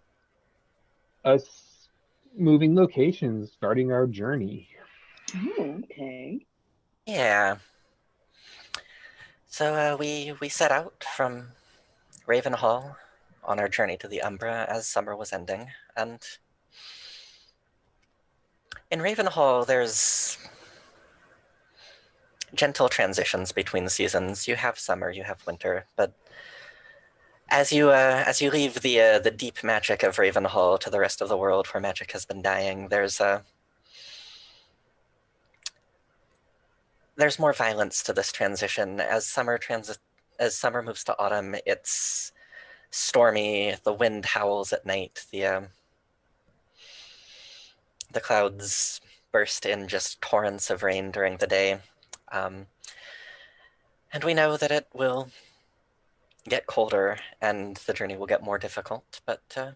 us moving locations, starting our journey. Oh, okay. Yeah. So we set out from Ravenhall on our journey to the Umbra as summer was ending, and in Ravenhall there's gentle transitions between the seasons. You have summer, you have winter, but as you leave the deep magic of Ravenhall to the rest of the world where magic has been dying, there's more violence to this transition. As summer moves to autumn, it's stormy. The wind howls at night. The clouds burst in just torrents of rain during the day, and we know that it will get colder and the journey will get more difficult. But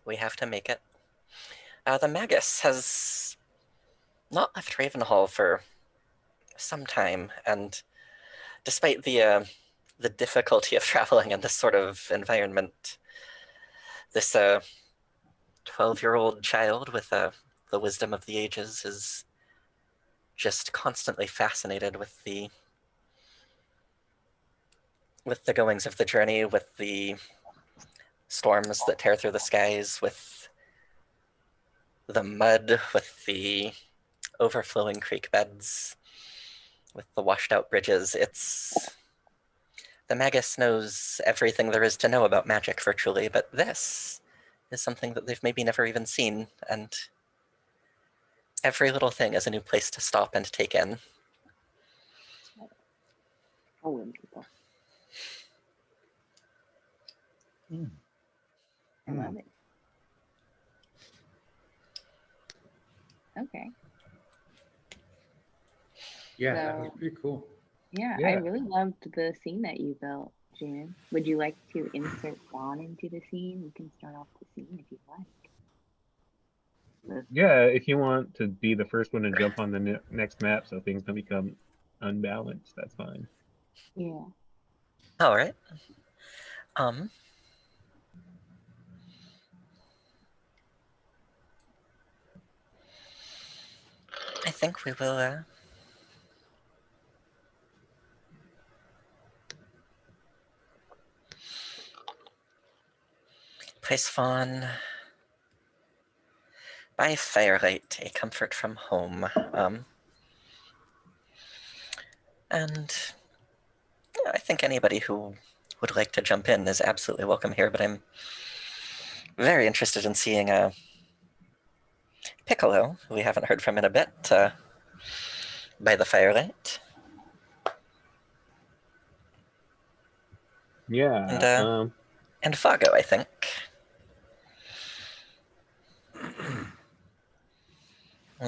we have to make it. The Magus has not left Ravenhall for some time, and despite the difficulty of traveling in this sort of environment, this 12-year-old child with the wisdom of the ages is just constantly fascinated with the goings of the journey, with the storms that tear through the skies, with the mud, with the overflowing creek beds, with the washed out bridges. The Magus knows everything there is to know about magic virtually, but this is something that they've maybe never even seen, and every little thing is a new place to stop and take in. I'll win people. I love it. Okay. Yeah, that was So- pretty cool. Yeah, Yeah. I really loved the scene that you built, Jan. Would you like to insert Dawn into the scene? You can start off the scene if you'd like. Yeah, if you want to be the first one to jump on the next map so things don't become unbalanced, that's fine. Yeah. All right. I think we will place Fawn by firelight, a comfort from home. And yeah, I think anybody who would like to jump in is absolutely welcome here, but I'm very interested in seeing Piccolo, who we haven't heard from in a bit, by the firelight. Yeah. And Fago, I think.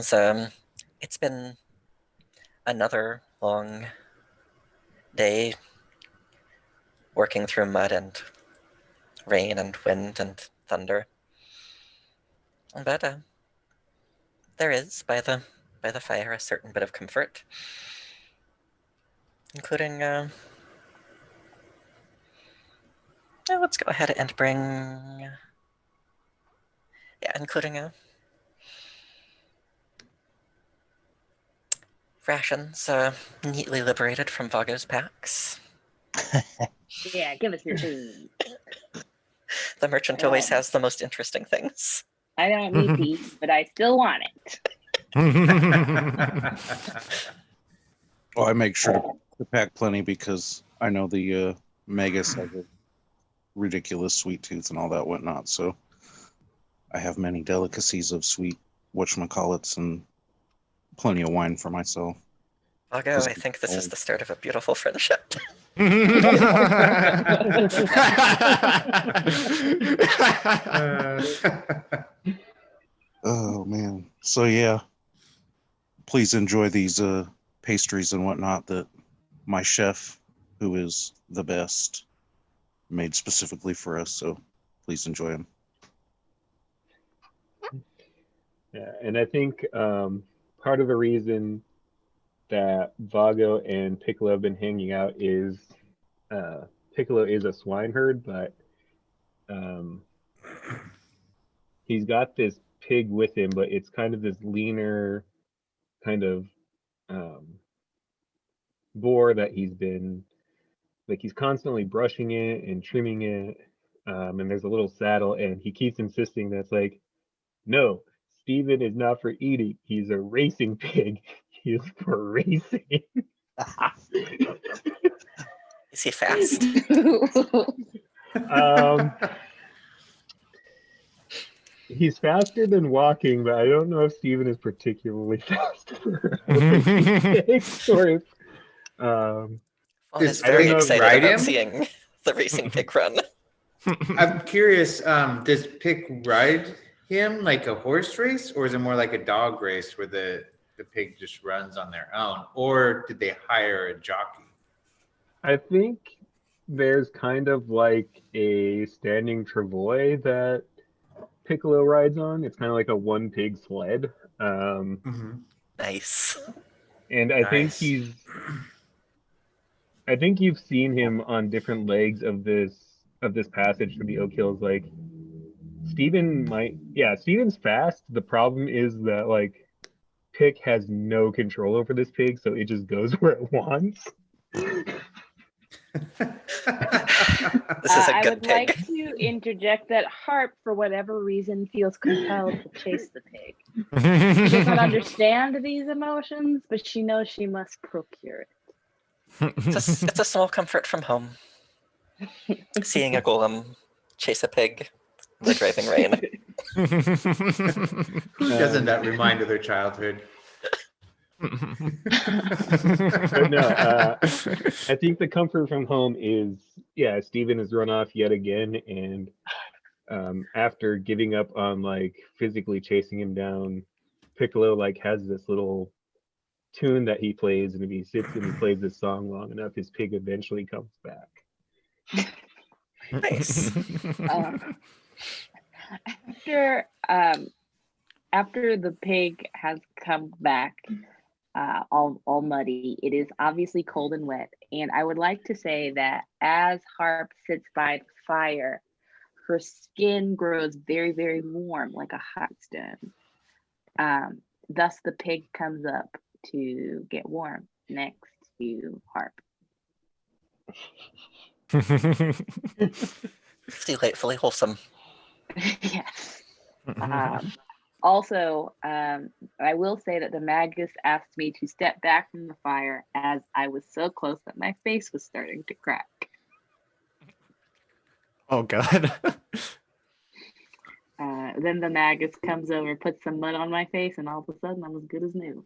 So, it's been another long day working through mud and rain and wind and thunder. But there is, by the fire, a certain bit of comfort, including let's go ahead and bring, including rations neatly liberated from Vago's packs. Yeah, give us your food. The merchant always has the most interesting things. I don't need to eat, but I still want it. Well, I make sure to pack plenty because I know the Magus has a ridiculous sweet tooth and all that whatnot. So I have many delicacies of sweet whatchamacallits and plenty of wine for myself. Vago, I think this is the start of a beautiful friendship. Oh man. So yeah. Please enjoy these pastries and whatnot that my chef, who is the best, made specifically for us. So please enjoy them. Yeah, and I think part of the reason that Vago and Piccolo have been hanging out is Piccolo is a swineherd, but he's got this pig with him, but it's kind of this leaner kind of boar that he's constantly brushing it and trimming it, and there's a little saddle, and he keeps insisting that's like, no, Steven is not for eating, he's a racing pig. He is for racing. Is he fast? He's faster than walking, but I don't know if Steven is particularly fast for a racing pig, or if Is I don't very know if excited ride about him? seeing the racing pig run. I'm curious, does Pick ride him like a horse race, or is it more like a dog race where the pig just runs on their own? Or did they hire a jockey? I think there's kind of like a standing travois that Piccolo rides on. It's kind of like a one pig sled. Nice. And I think Nice. I think you've seen him on different legs of this passage for the Oak Hills. Like Steven's fast. The problem is that like Pick has no control over this pig, so it just goes where it wants. This is a I good would pig. like to interject that Harp, for whatever reason, feels compelled to chase the pig. She doesn't understand these emotions, but she knows she must procure it. It's a small comfort from home. Seeing a golem chase a pig in the driving rain. Who doesn't that remind of their childhood? But no, I think the comfort from home is, Steven has run off yet again, and after giving up on like physically chasing him down, Piccolo like has this little tune that he plays, and if he sits and he plays this song long enough, his pig eventually comes back. Nice. After the pig has come back, all muddy, it is obviously cold and wet, and I would like to say that as Harp sits by the fire, her skin grows very, very warm, like a hot stone. Thus, the pig comes up to get warm next to Harp. Delightfully wholesome. Yes. Also, I will say that the Magus asked me to step back from the fire as I was so close that my face was starting to crack. Oh god. Then the Magus comes over, puts some mud on my face, and all of a sudden I'm as good as new.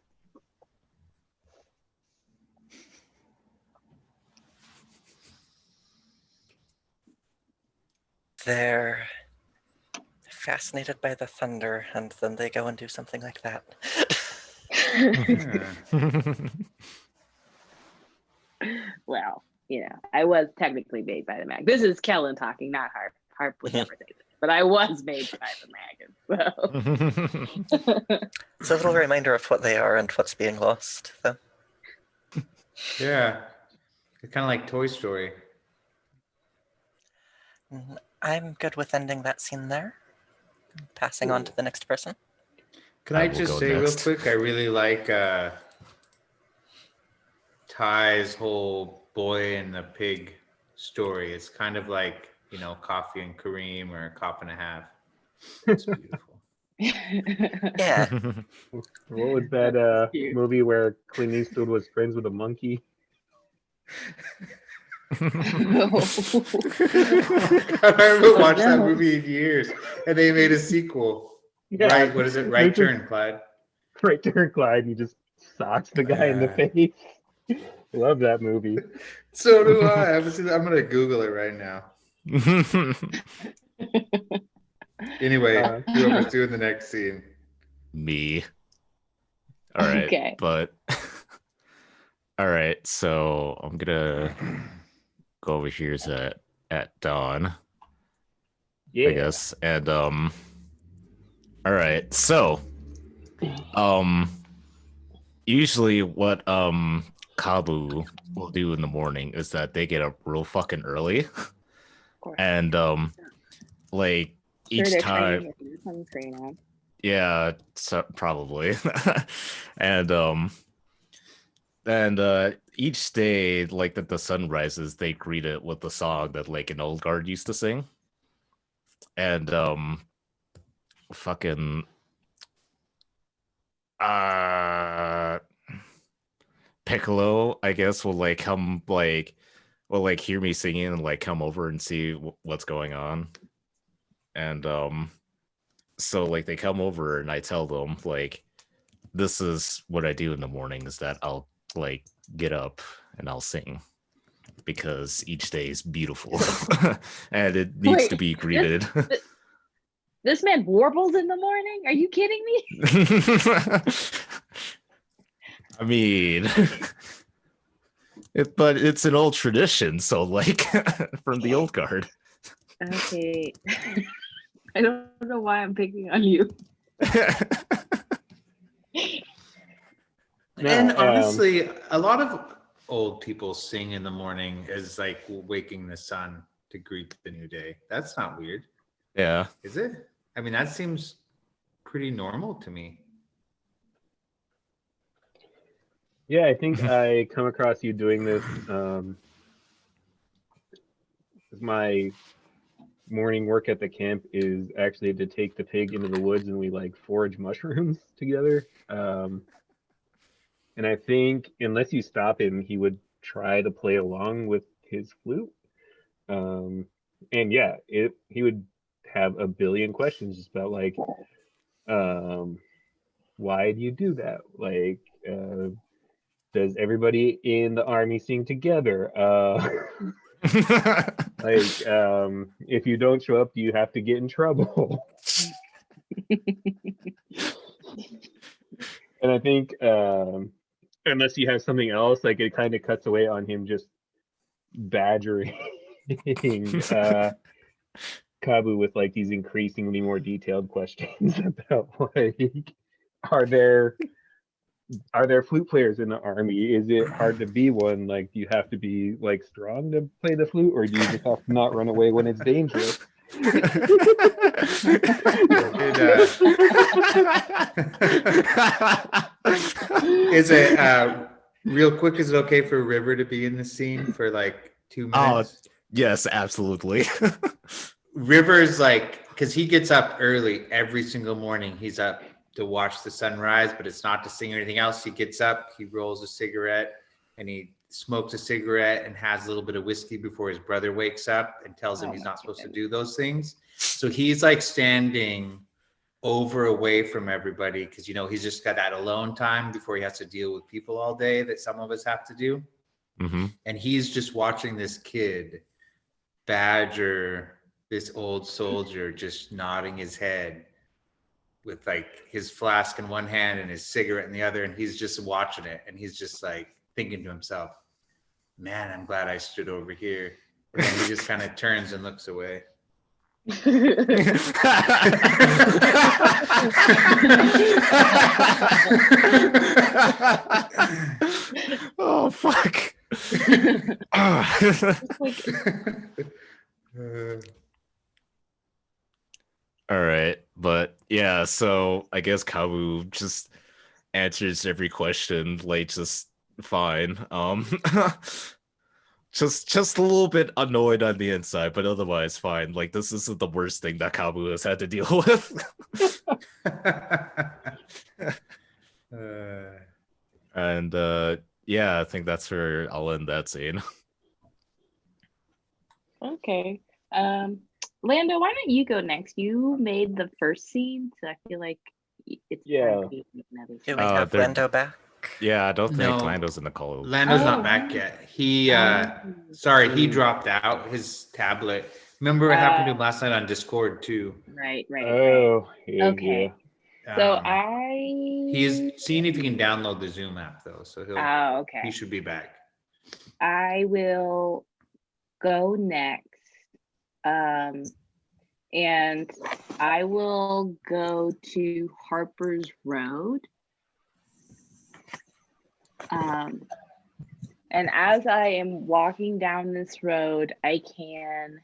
They're fascinated by the thunder, and then they go and do something like that. Yeah. Well, I was technically made by the mag. This is Kellen talking, not Harp. Harp would never say this, but I was made by the mag. So. It's a little reminder of what they are and what's being lost, though. Yeah. It's kind of like Toy Story. I'm good with ending that scene there. Passing on to the next person. Can I I will just go say next. real quick, I really like Ty's whole boy and the pig story. It's kind of like, Coffee and Kareem or a Cop and a Half. It's beautiful. Yeah. What was that cute. movie where Clint Eastwood was friends with a monkey? God, I haven't watched that No. movie in years, and they made a sequel. Yeah. Right? What is it? Right This is- Turn, Clyde. Right Turn, Clyde. He just socks the guy in the face. Love that movie. So do I. I haven't seen that. I'm gonna Google it right now. Anyway, whoever's doing the next scene. Me. All right. Okay. But all right, so I'm gonna go over here at dawn, Yeah. I guess. And all right, so usually what Kabu will do in the morning is that they get up real fucking early. Of course. And like Sure, each they're time, training with the sunscreen on. yeah, so, probably. And each day, like that the sun rises, they greet it with the song that like an old guard used to sing. And fucking Piccolo, I guess, will like come will like hear me singing and like come over and see what's going on. And so like they come over and I tell them like this is what I do in the morning is that I'll like get up and I'll sing because each day is beautiful and it needs Wait, to be greeted. This man warbles in the morning? Are you kidding me? I mean, but it's an old tradition, so like from the old guard. Okay. I don't know why I'm picking on you. No, And honestly, a lot of old people sing in the morning as like waking the sun to greet the new day. That's not weird, Yeah. is it? I mean, that seems pretty normal to me. Yeah, I think I come across you doing this. My morning work at the camp is actually to take the pig into the woods and we like forage mushrooms together. And I think unless you stop him, he would try to play along with his flute. And yeah, he would have a billion questions just about like, why do you do that? Like, does everybody in the army sing together? Like, if you don't show up, do you have to get in trouble? And I think unless you have something else, like it kind of cuts away on him just badgering Kabu with like these increasingly more detailed questions about like, are there flute players in the army? Is it hard to be one? Like, do you have to be like strong to play the flute, or do you just have to not run away when it's dangerous? Is it real quick? Is it okay for River to be in the scene for like 2 minutes? Yes, absolutely. River's like, because he gets up early every single morning. He's up to watch the sunrise, but it's not to sing or anything else. He gets up, he rolls a cigarette, and he smokes a cigarette and has a little bit of whiskey before his brother wakes up and tells him he's not supposed to do those things. So he's like standing over away from everybody because, he's just got that alone time before he has to deal with people all day that some of us have to do. Mm-hmm. And he's just watching this kid badger this old soldier, just nodding his head with like his flask in one hand and his cigarette in the other, and he's just watching it, and he's just like thinking to himself, "Man, I'm glad I stood over here." And then he just kind of turns and looks away. Oh fuck. Like, All right, but yeah, so I guess Kabu just answers every question like just fine. Just a little bit annoyed on the inside, but otherwise fine. Like this isn't the worst thing that Kabu has had to deal with. And yeah, I think that's where I'll end that scene. okay. Lando, why don't you go next? You made the first scene, so I feel like it's Yeah. time for you to make another Do scene. we have they're- Lando back? Yeah, I don't think No. Lando's in the call. Lando's Oh. not back yet. He Oh. he dropped out his tablet. Remember what happened to him last night on Discord too? Right. Oh, yeah. Okay. So He's seeing if he can download the Zoom app though, so Oh, okay. he should be back. I will go next. And I will go to Harper's Road. And as I am walking down this road, I can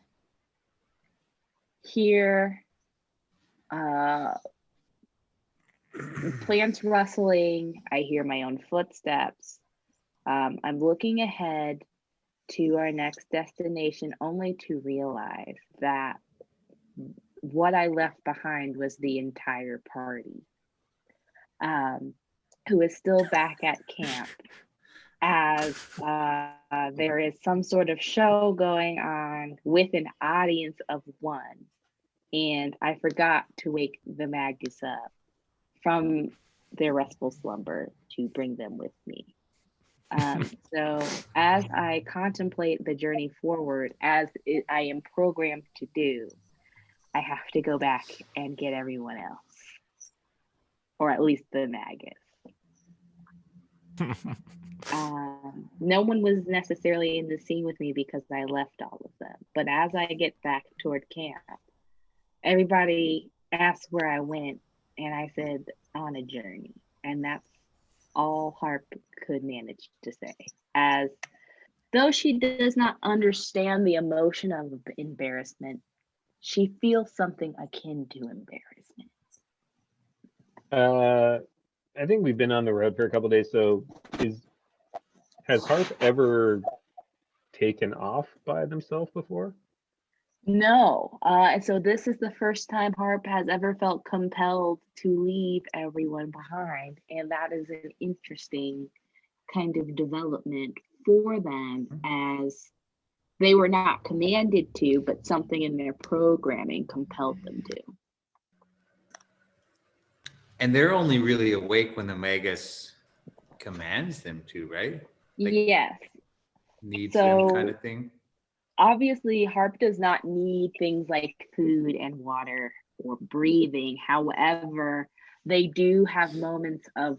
hear plants rustling. I hear my own footsteps. I'm looking ahead to our next destination only to realize that what I left behind was the entire party, who is still back at camp, as there is some sort of show going on with an audience of one, and I forgot to wake the Magus up from their restful slumber to bring them with me. So as I contemplate the journey forward, I am programmed to do, I have to go back and get everyone else, or at least the Magus. No one was necessarily in the scene with me because I left all of them. But as I get back toward camp, everybody asked where I went, and I said on a journey, and that's all Harp could manage to say, as though she does not understand the emotion of embarrassment, she feels something akin to embarrassment. I think we've been on the road for a couple days, so has Harp ever taken off by themselves before? No. And so this is the first time Harp has ever felt compelled to leave everyone behind. And that is an interesting kind of development for them, as they were not commanded to, but something in their programming compelled them to. And they're only really awake when the Magus commands them to, right? Like, Yes. Needs them kind So of thing. obviously, Harp does not need things like food and water or breathing. However, they do have moments of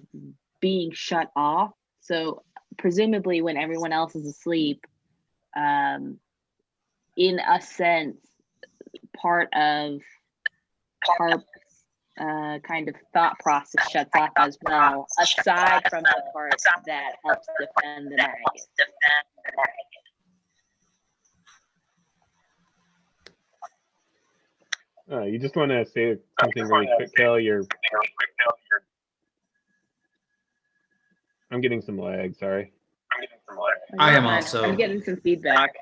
being shut off. So presumably when everyone else is asleep, in a sense, part of Harp's kind of thought process shuts off as well, aside from the part that helps defend the Magus. You just want to say something really quick, Kel. I'm getting some lag, sorry. I am also. I'm getting some feedback.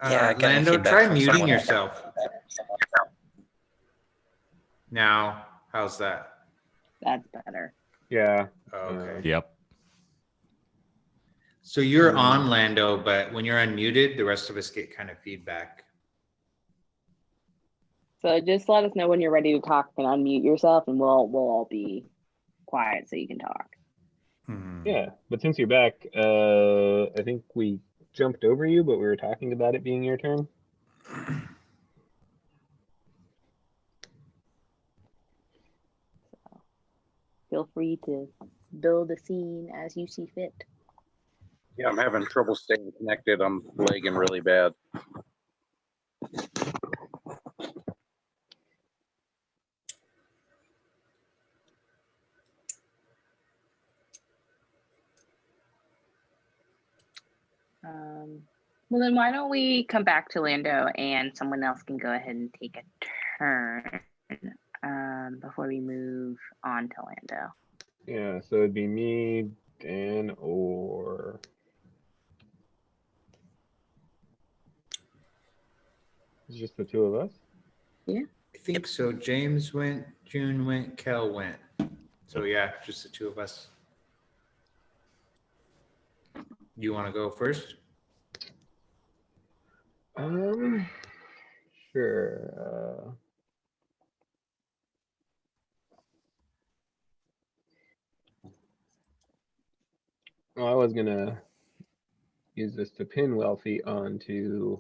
Yeah, getting Lando, feedback try from muting someone. yourself. Now, how's that? That's better. Yeah. Okay. Yep. So you're on, Lando, but when you're unmuted, the rest of us get kind of feedback. So just let us know when you're ready to talk and unmute yourself, and we'll all be quiet so you can talk. Yeah, but since you're back, I think we jumped over you, but we were talking about it being your turn. Feel free to build a scene as you see fit. Yeah, I'm having trouble staying connected. I'm lagging really bad. Well, then why don't we come back to Lando and someone else can go ahead and take a turn before we move on to Lando. Yeah, so it'd be me, Dan, or it's just the two of us? Yeah. I think so. James went, June went, Kel went. So yeah, just the two of us. You want to go first? Sure. I was gonna use this to pin Wealthy onto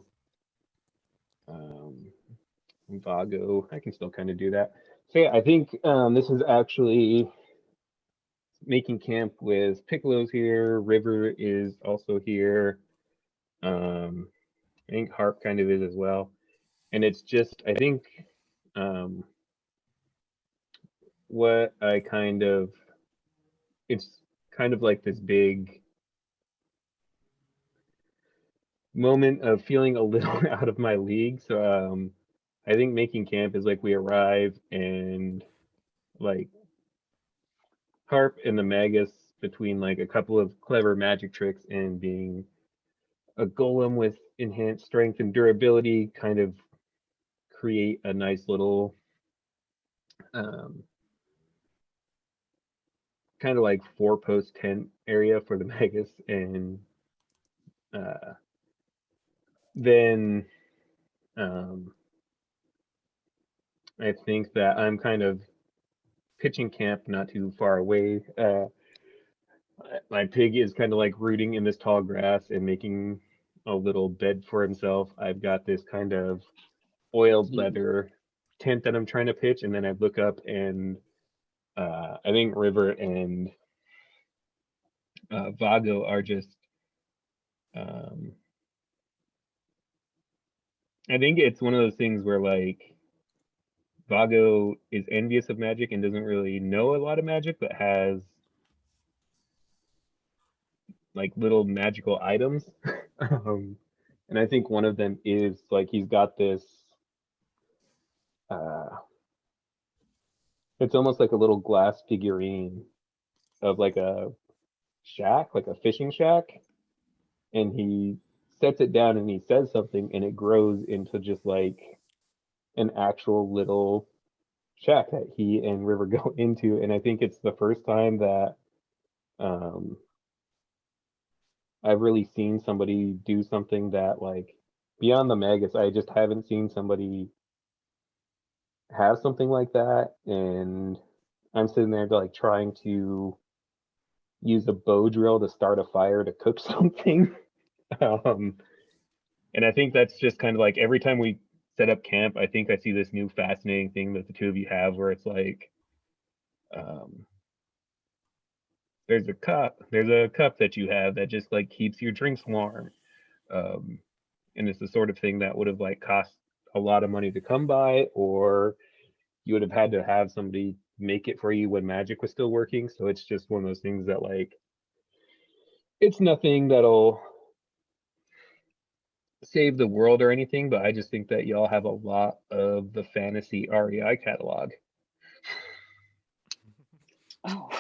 Vago. I can still kind of do that. So yeah, I think this is actually making camp with Piccolo's here. River is also here. I think Harp kind of is as well. And it's just, I think what I kind of, it's kind of like this big moment of feeling a little out of my league. So I think making camp is like we arrive and like Harp and the Magus, between like a couple of clever magic tricks and being a golem with enhanced strength and durability, kind of create a nice little kind of like 4-post tent area for the Magus. And then I think that I'm kind of pitching camp not too far away. My pig is kind of like rooting in this tall grass and making a little bed for himself. I've got this kind of oiled leather tent that I'm trying to pitch, and then I look up and I think River and Vago are just I think it's one of those things where like Vago is envious of magic and doesn't really know a lot of magic, but has like little magical items. And I think one of them is like he's got this it's almost like a little glass figurine of like a shack, like a fishing shack, and he sets it down and he says something and it grows into just like an actual little shack that he and River go into. And I think it's the first time that I've really seen somebody do something that like beyond the Magus, I just haven't seen somebody have something like that. And I'm sitting there like trying to use a bow drill to start a fire to cook something. And I think that's just kind of like every time we set up camp, I think I see this new fascinating thing that the two of you have where it's like there's a cup that you have that just like keeps your drinks warm. And it's the sort of thing that would have like cost a lot of money to come by, or you would have had to have somebody make it for you when magic was still working. So it's just one of those things that like it's nothing that'll save the world or anything, but I just think that y'all have a lot of the fantasy REI catalog. Oh.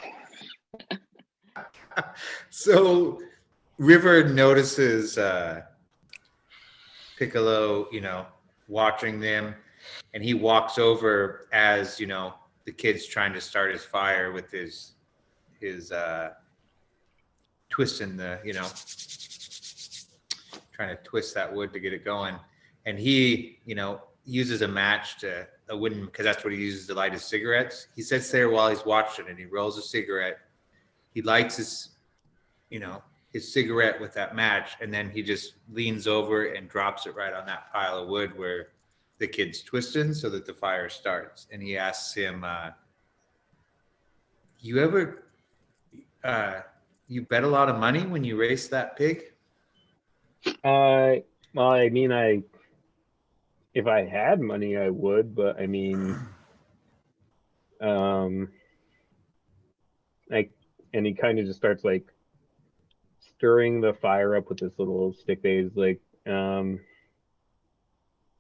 So River notices Piccolo, watching them, and he walks over as, the kid's trying to start his fire with his twisting the, trying to twist that wood to get it going. And he, uses a match to a wooden, because that's what he uses to light his cigarettes. He sits there while he's watching and he rolls a cigarette. He lights his, his cigarette with that match, and then he just leans over and drops it right on that pile of wood where the kid's twisting so that the fire starts. And he asks him, You ever you bet a lot of money when you race that pig? Well, I mean, if I had money, I would, but I mean, like, and he kind of just starts like stirring the fire up with this little stick that he's like,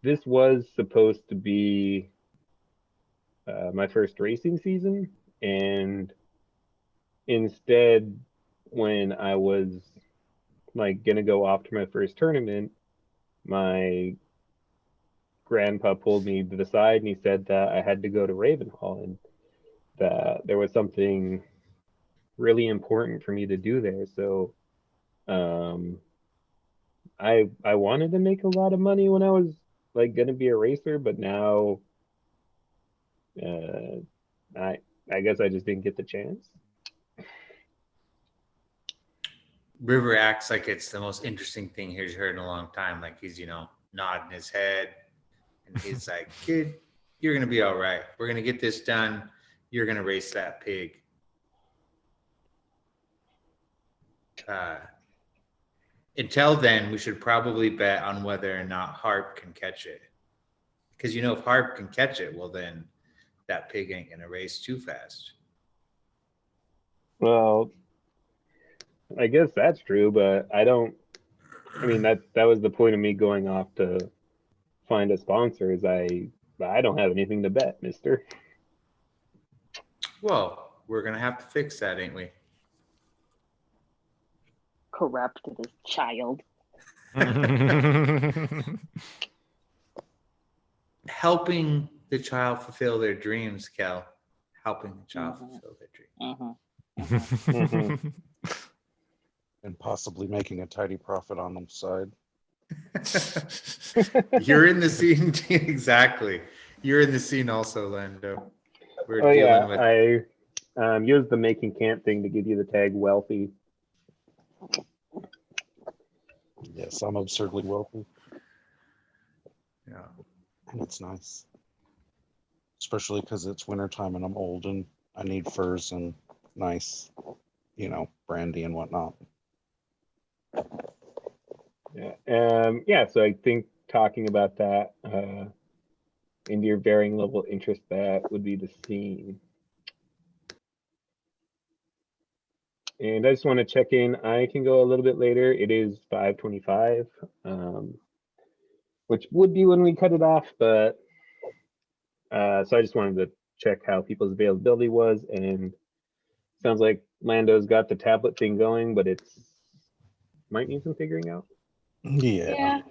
this was supposed to be my first racing season, and instead, when I was like gonna go off to my first tournament, my grandpa pulled me to the side and he said that I had to go to Ravenhall and that there was something really important for me to do there. So I wanted to make a lot of money when I was like gonna be a racer, but now I guess I just didn't get the chance. River acts like it's the most interesting thing he's heard in a long time. Like he's, nodding his head. And he's like, kid, you're going to be all right. We're going to get this done. You're going to race that pig. Until then, we should probably bet on whether or not Harp can catch it. Because, if Harp can catch it, well, then that pig ain't going to race too fast. Well, I guess that's true, but I mean, that was the point of me going off to find a sponsor is I don't have anything to bet, mister. Well, we're going to have to fix that, ain't we? Corrupt this child. Helping the child fulfill their dreams, Kel. Helping the child fulfill their dreams. And possibly making a tidy profit on the side. You're in the scene. Exactly. You're in the scene also, Lando. We're dealing with... I used the making camp thing to give you the tag wealthy. Yes, I'm absurdly wealthy. Yeah. And it's nice. Especially because it's wintertime and I'm old and I need furs and nice, brandy and whatnot. Yeah. So I think talking about that into your varying level of interest, that would be the scene. And I just want to check in. I can go a little bit later. It is 5:25, which would be when we cut it off. But so I just wanted to check how people's availability was, and sounds like Lando's got the tablet thing going, but it's might need some figuring out. Yeah.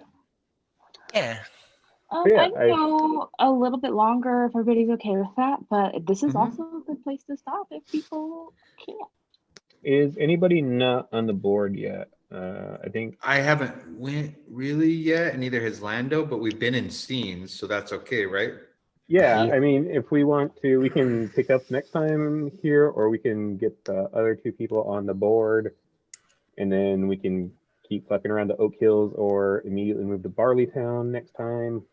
I can go a little bit longer if everybody's okay with that, but this is also a good place to stop if people can't. Is anybody not on the board yet? I think I haven't went really yet, and neither has Lando, but we've been in scenes, so that's okay, right? Yeah, I mean, if we want to, we can pick up next time here, or we can get the other two people on the board, and then we can keep fucking around the Oak Hills, or immediately move to Barleytown next time.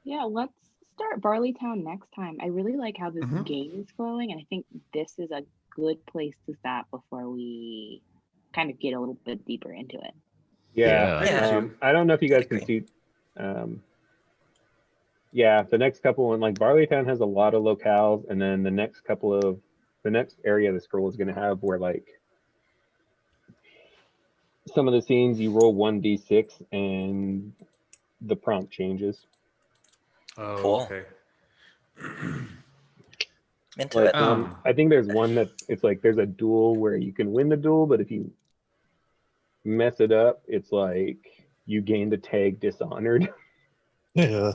Yeah, let's start Barleytown next time. I really like how this game is flowing, and I think this is a good place to stop before we kind of get a little bit deeper into it. Yeah. I don't know if you guys can see. Yeah, the next couple, and like Barleytown has a lot of locales, and then the next area of the scroll is going to have where like some of the scenes you roll 1d6 and the prompt changes. Oh, Cool. okay. Into it. I think there's one that it's like there's a duel where you can win the duel, but if you mess it up, it's like you gain the tag Dishonored. Yeah.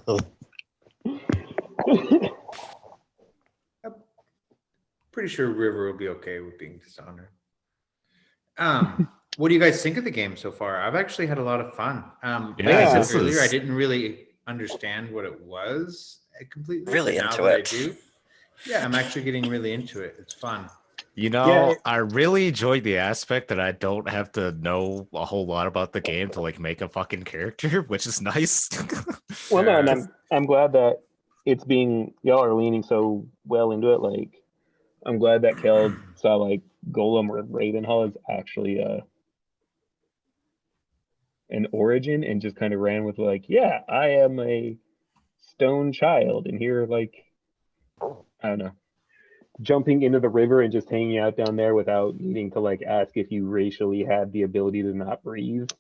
Pretty sure River will be okay with being Dishonored. What do you guys think of the game so far? I've actually had a lot of fun. Like I said earlier, I didn't really understand what it was completely. Really now into that it. I do. Yeah, I'm actually getting really into it. It's fun. I really enjoyed the aspect that I don't have to know a whole lot about the game to like make a fucking character, which is nice. Well, no, and I'm glad that y'all are leaning so well into it. Like, I'm glad that Kel saw like Golem or Ravenhall is actually an origin and just kind of ran with like, yeah, I am a stone child, and here like, I don't know, jumping into the river and just hanging out down there without needing to like ask if you racially had the ability to not breathe.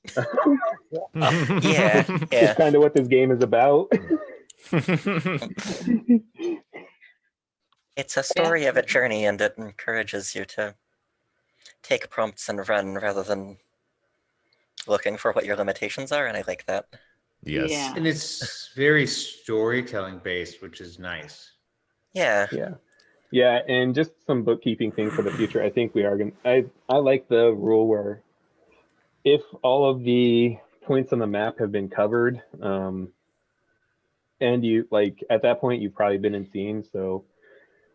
Yeah, yeah. It's kind of what this game is about. It's a story of a journey, and it encourages you to take prompts and run rather than looking for what your limitations are, and I like that. Yes. Yeah. And it's very storytelling based, which is nice. Yeah. Yeah, and just some bookkeeping thing for the future. I think we are gonna. I like the rule where if all of the points on the map have been covered, and you like at that point you've probably been in scenes, so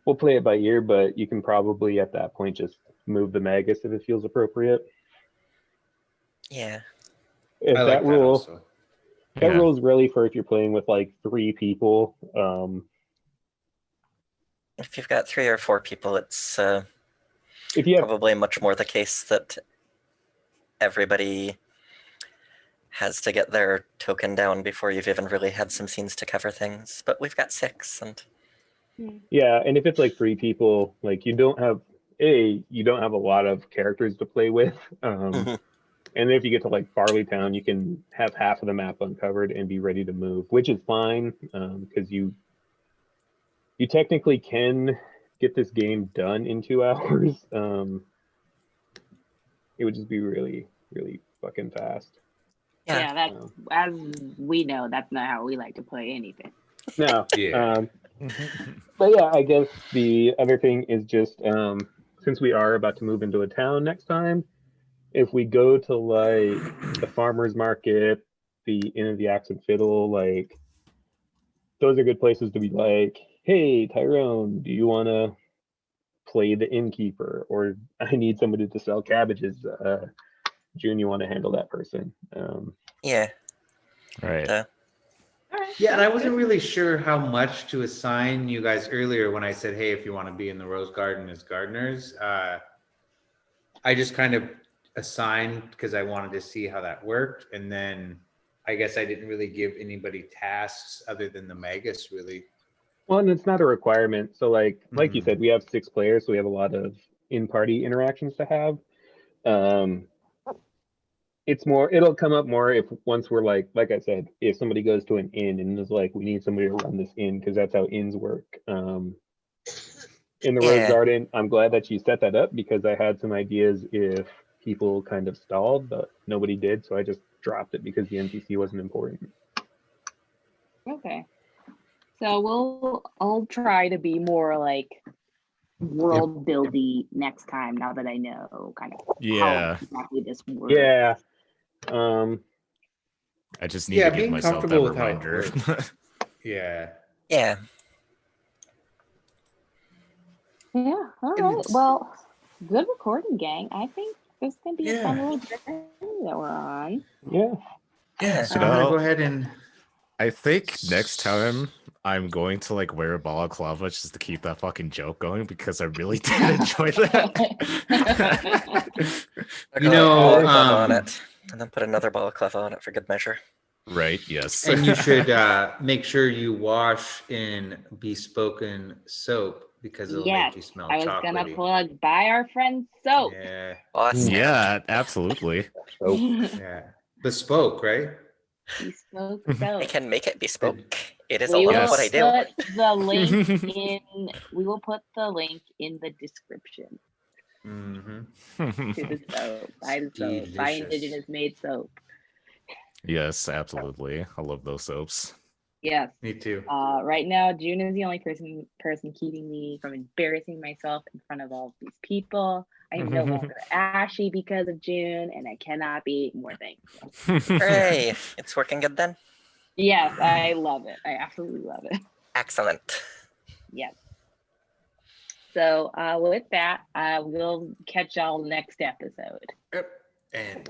we'll play it by ear. But you can probably at that point just move the Magus if it feels appropriate. Yeah. If I that like that rule, also. that Yeah. rule is really for if you're playing with like 3 people. If you've got 3 or 4 people, it's If you have probably much more the case that everybody has to get their token down before you've even really had some scenes to cover things. But we've got 6, and Yeah, and if it's like 3 people, like you don't have a lot of characters to play with. Mhm. And if you get to like Barley Town, you can have half of the map uncovered and be ready to move, which is fine, because you technically can get this game done in 2 hours. It would just be really, really fucking fast. Yeah. That's as we know, that's not how we like to play anything. No. Yeah. But yeah, I guess the other thing is just since we are about to move into a town next time, if we go to like the farmers market, the Inn of the Axe and Fiddle, like those are good places to be like, hey Tyrone, do you want to play the innkeeper, or I need somebody to sell cabbages. June, you want to handle that person? Yeah. Right. Uh, All right. Yeah, and I wasn't really sure how much to assign you guys earlier when I said, hey, if you want to be in the Rose Garden as gardeners. I just kind of assigned because I wanted to see how that worked. And then I guess I didn't really give anybody tasks other than the Magus, really. Well, and it's not a requirement. So like you Mhm. said, we have 6 players, so we have a lot of in-party interactions to have. It's more, it'll come up more if once we're like I said, if somebody goes to an inn and is like, we need somebody to run this inn, because that's how inns work. In the Rose Yeah. Garden, I'm glad that you set that up, because I had some ideas if people kind of stalled, but nobody did, so I just dropped it because the NPC wasn't important. Okay. So I'll try to be more like world buildy next time, now that I know kind of Yeah. how exactly this works. Yeah. I just need to give being myself that comfortable with how it reminder. works. Yeah. Yeah. Yeah. All And right. it's- Well, good recording, gang. I think this can be a fun Yeah. little journey that we're on. Yeah. Yeah. So You I'm gonna know, go ahead and I think next time I'm going to like wear a balaclava just to keep that fucking joke going, because I really did enjoy that. I'll You go know, balaclava on it, and then put another balaclava on it for good measure. Right, yes. and you should make sure you wash in bespoken soap because it'll Yes, make you smell I was gonna chocolatey. plug buy our friend soap. Yeah. Awesome. Yeah, absolutely. So Yeah. Bespoke, right? Bespoke I soap. can make it bespoke. It is a We lot will of what I do. put the link in. We will put the link in the description Mm-hmm. to the soap. Buy the soap. Buy Delicious. Indigenous made soap. Yes, absolutely. I love those soaps. Yes. Me too. Right now, June is the only person keeping me from embarrassing myself in front of all these people. I am no longer ashy because of June, and I cannot be more thankful. Hooray! It's working good then? Yes, I love it. I absolutely love it. Excellent. Yes. So with that, we'll catch y'all next episode. Yep. And